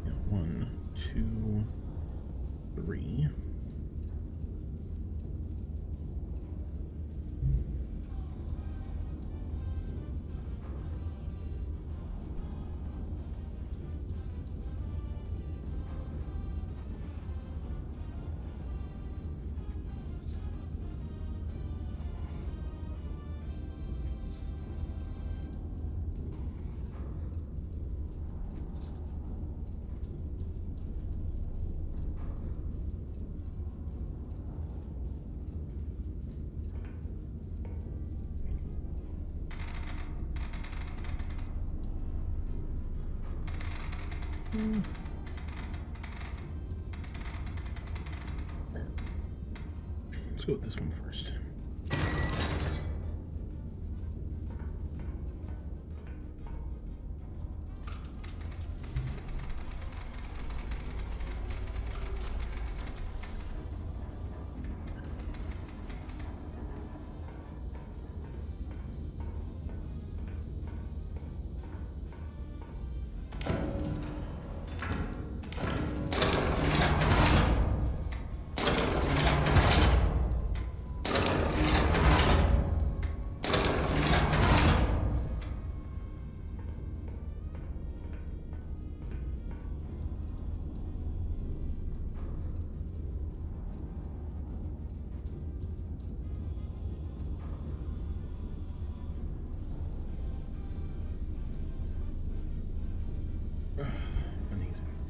Yeah, 1, 2, 3. Let's go with this one first.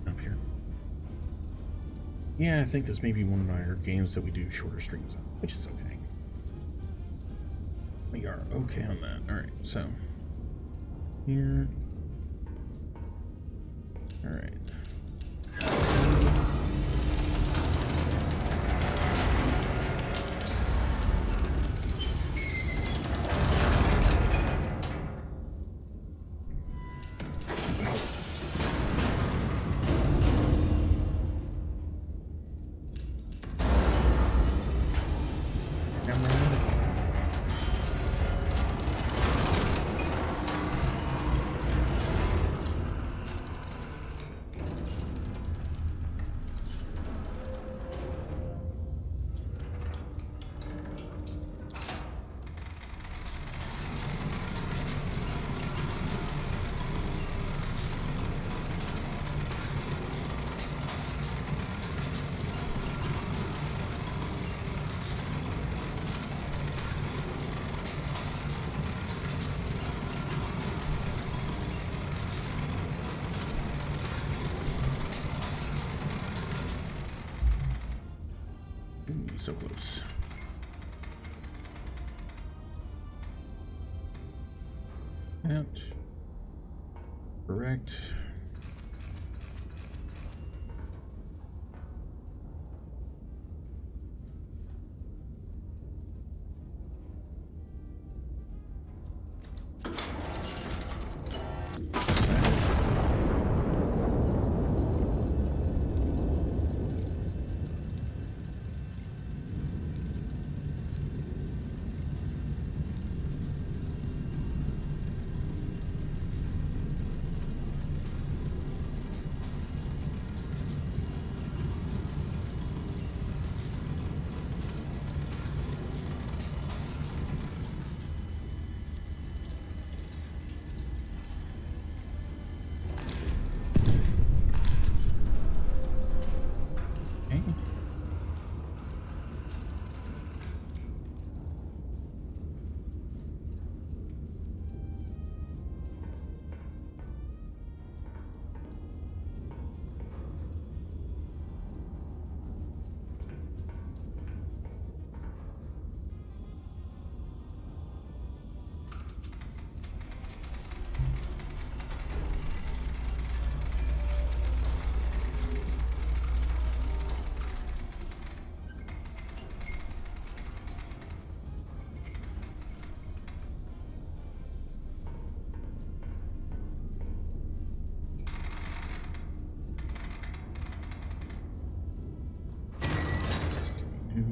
Up here. Yeah, I think this may be one of our games that we do shorter streams on, which is okay. We are okay on that. Alright, so here. Alright. Ooh, so close. Out. Correct.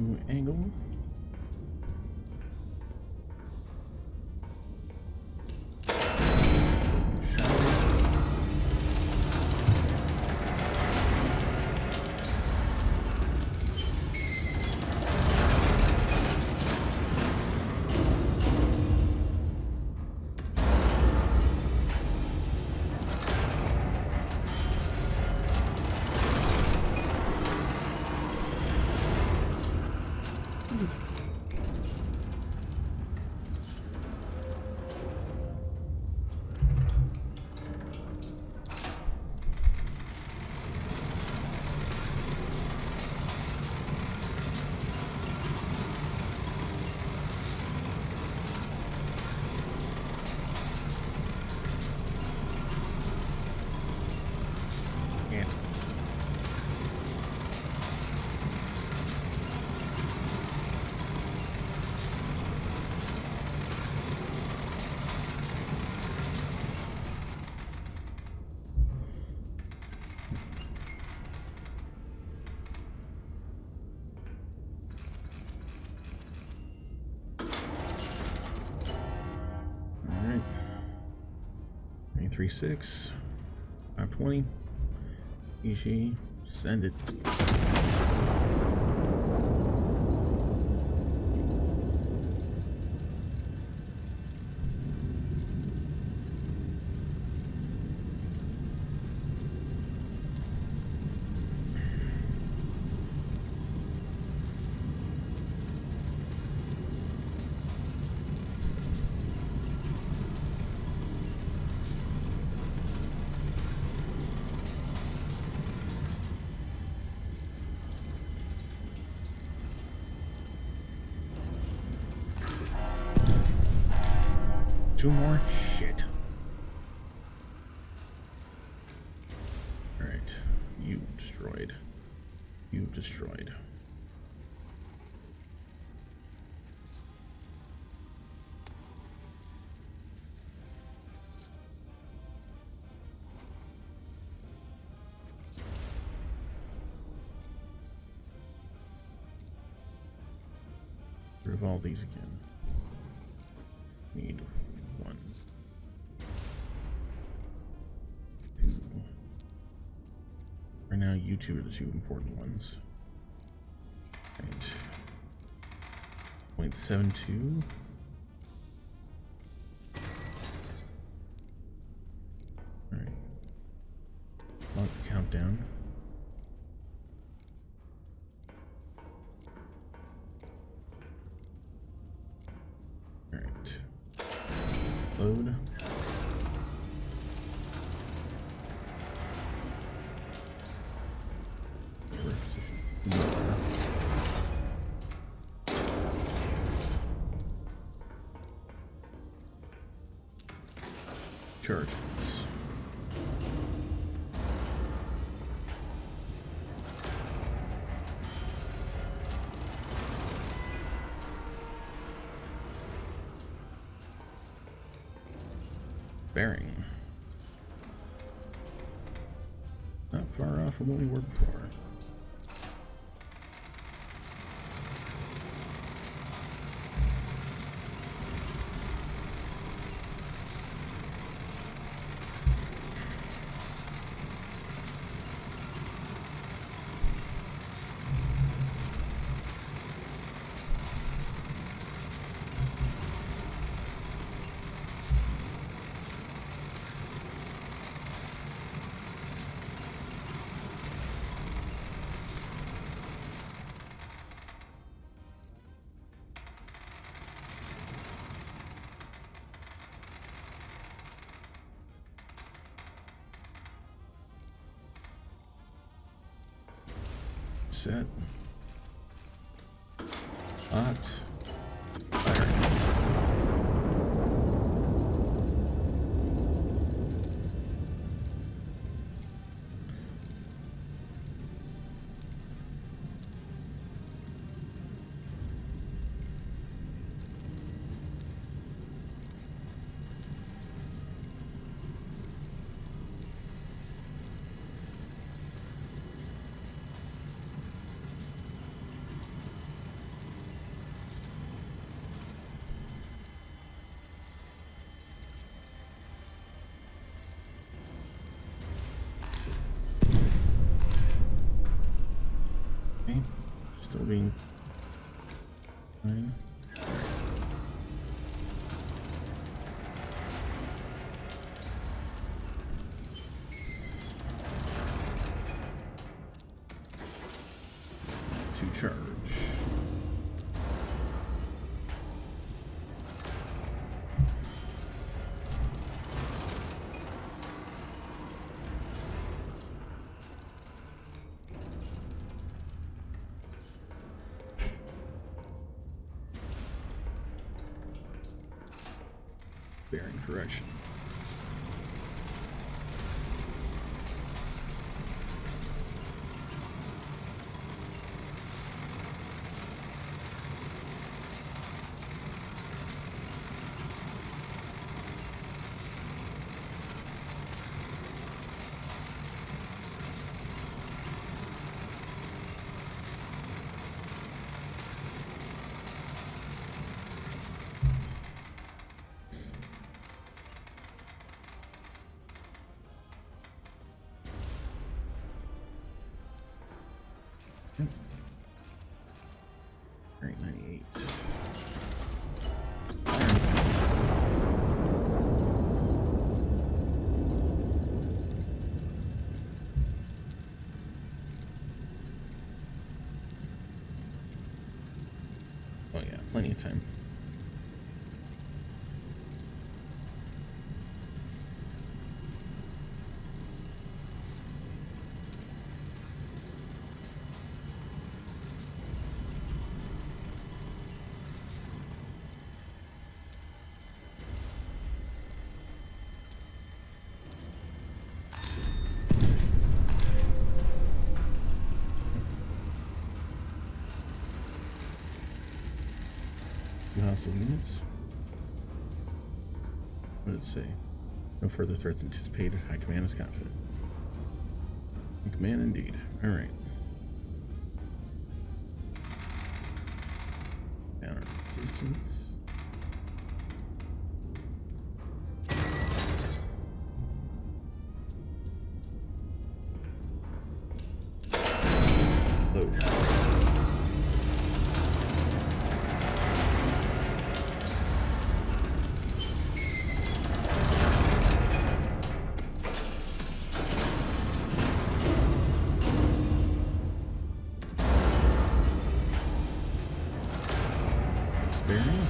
new angle. Alright. 936. 520. Ishi. Send it. Two more? Shit. Alright. You destroyed. You destroyed. Remove all these again. Need 1, 2. Right now, you two are the two important ones. Right. 0.72. Alright. Log countdown. Alright. Load. Charges. Bearing. Not far off from what we were before. Set. Hot. Fire. Still being fine. To charge. Bearing correction. Yep. All right, 98. Oh yeah, plenty of time. Hostile units. What did it say? No further threats anticipated. High command is confident. High command indeed. Alright. Down our distance. Load. Bearing.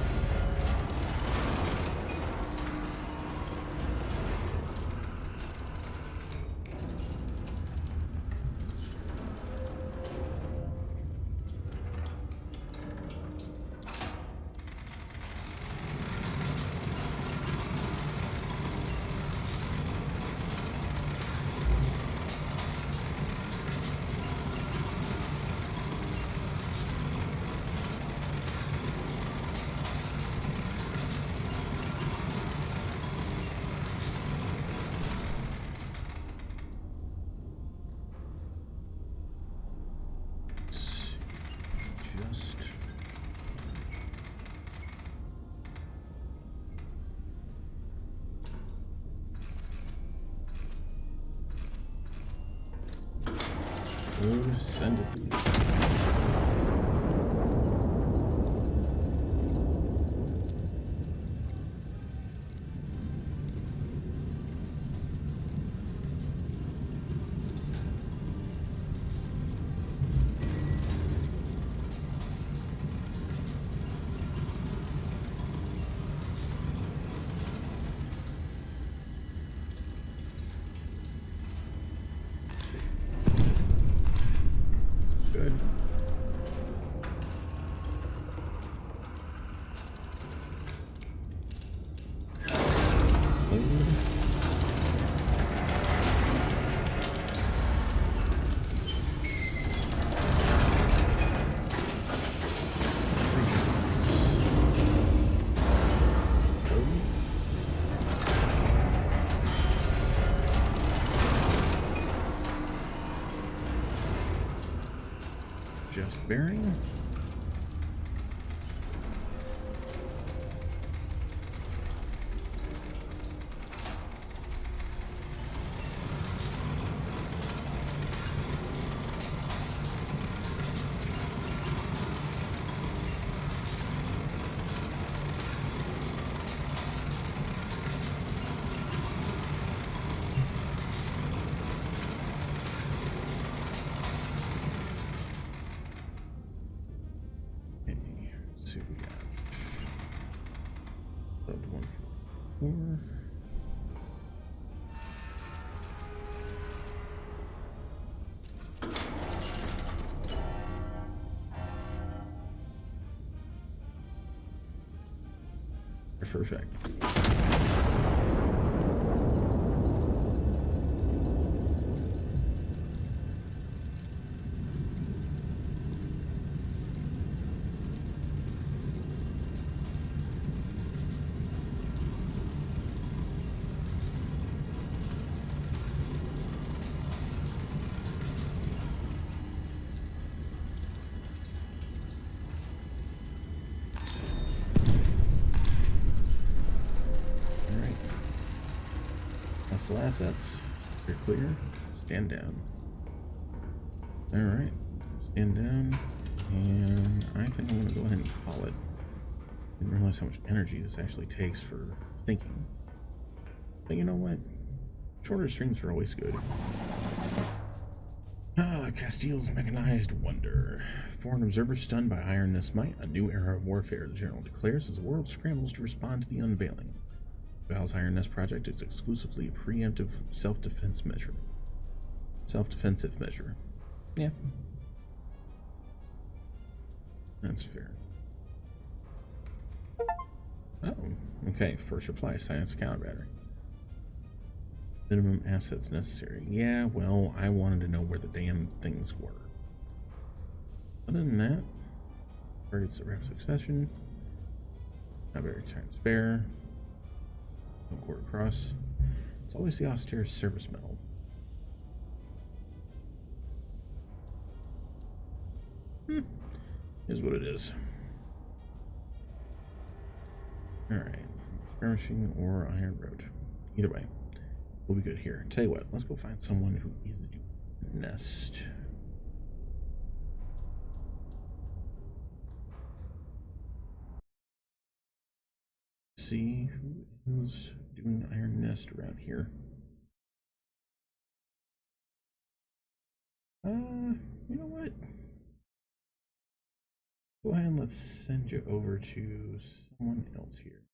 Just send it. Good. Just bearing. see what we got. Sub 144. Perfect. Hostile assets. You're clear. Stand down. Alright. Stand down. And I think I'm going to go ahead and call it. Didn't realize how much energy this actually takes for thinking. But you know what? Shorter streams are always good. Castile's mechanized wonder. Foreign observers stunned by Iron Nest might. A new era of warfare, the general declares as the world scrambles to respond to the unveiling. Val's Iron Nest project is exclusively a preemptive self-defense measure. Self-defensive measure. Yeah. That's fair. Oh, okay. First reply, science counter battery. Minimum assets necessary. Yeah, well, I wanted to know where the damn things were. Other than that, targets at rapid succession. Not very time to spare. No quarter cross. It's always the austere service medal. Is what it is. Alright. Skirmishing or iron road. Either way. We'll be good here. Tell you what, let's go find someone who is the nest. See who is doing the iron nest around here. You know what? Go ahead and let's send you over to someone else here.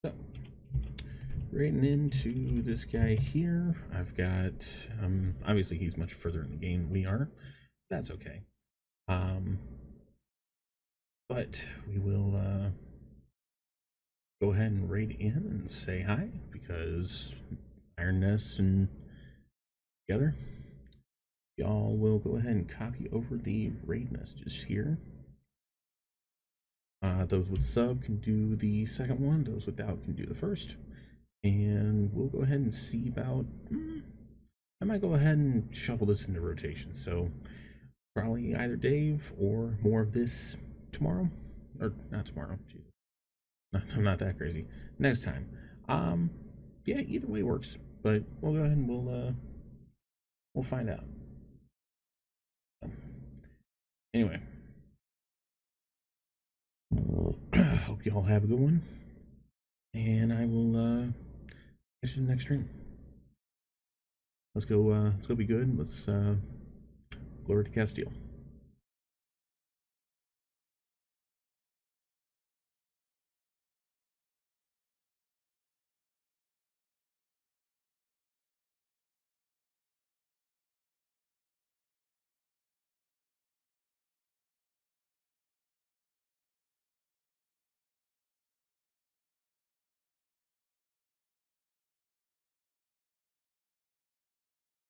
So, raiding into this guy here, I've got, obviously he's much further in the game than we are. That's okay. But we will go ahead and raid in and say hi, because Iron Nest and together, y'all will go ahead and copy over the raid messages here. Those with sub can do the second one, those without can do the first. And we'll go ahead and see about, I might go ahead and shuffle this into rotation. So probably either Dave or more of this tomorrow, or not tomorrow. Jesus. I'm not that crazy. Next time. Yeah, either way works. But we'll go ahead and we'll find out. Anyway. Hope y'all have a good one. And I will catch you in the next stream. Let's go be good. Let's glory to Castile.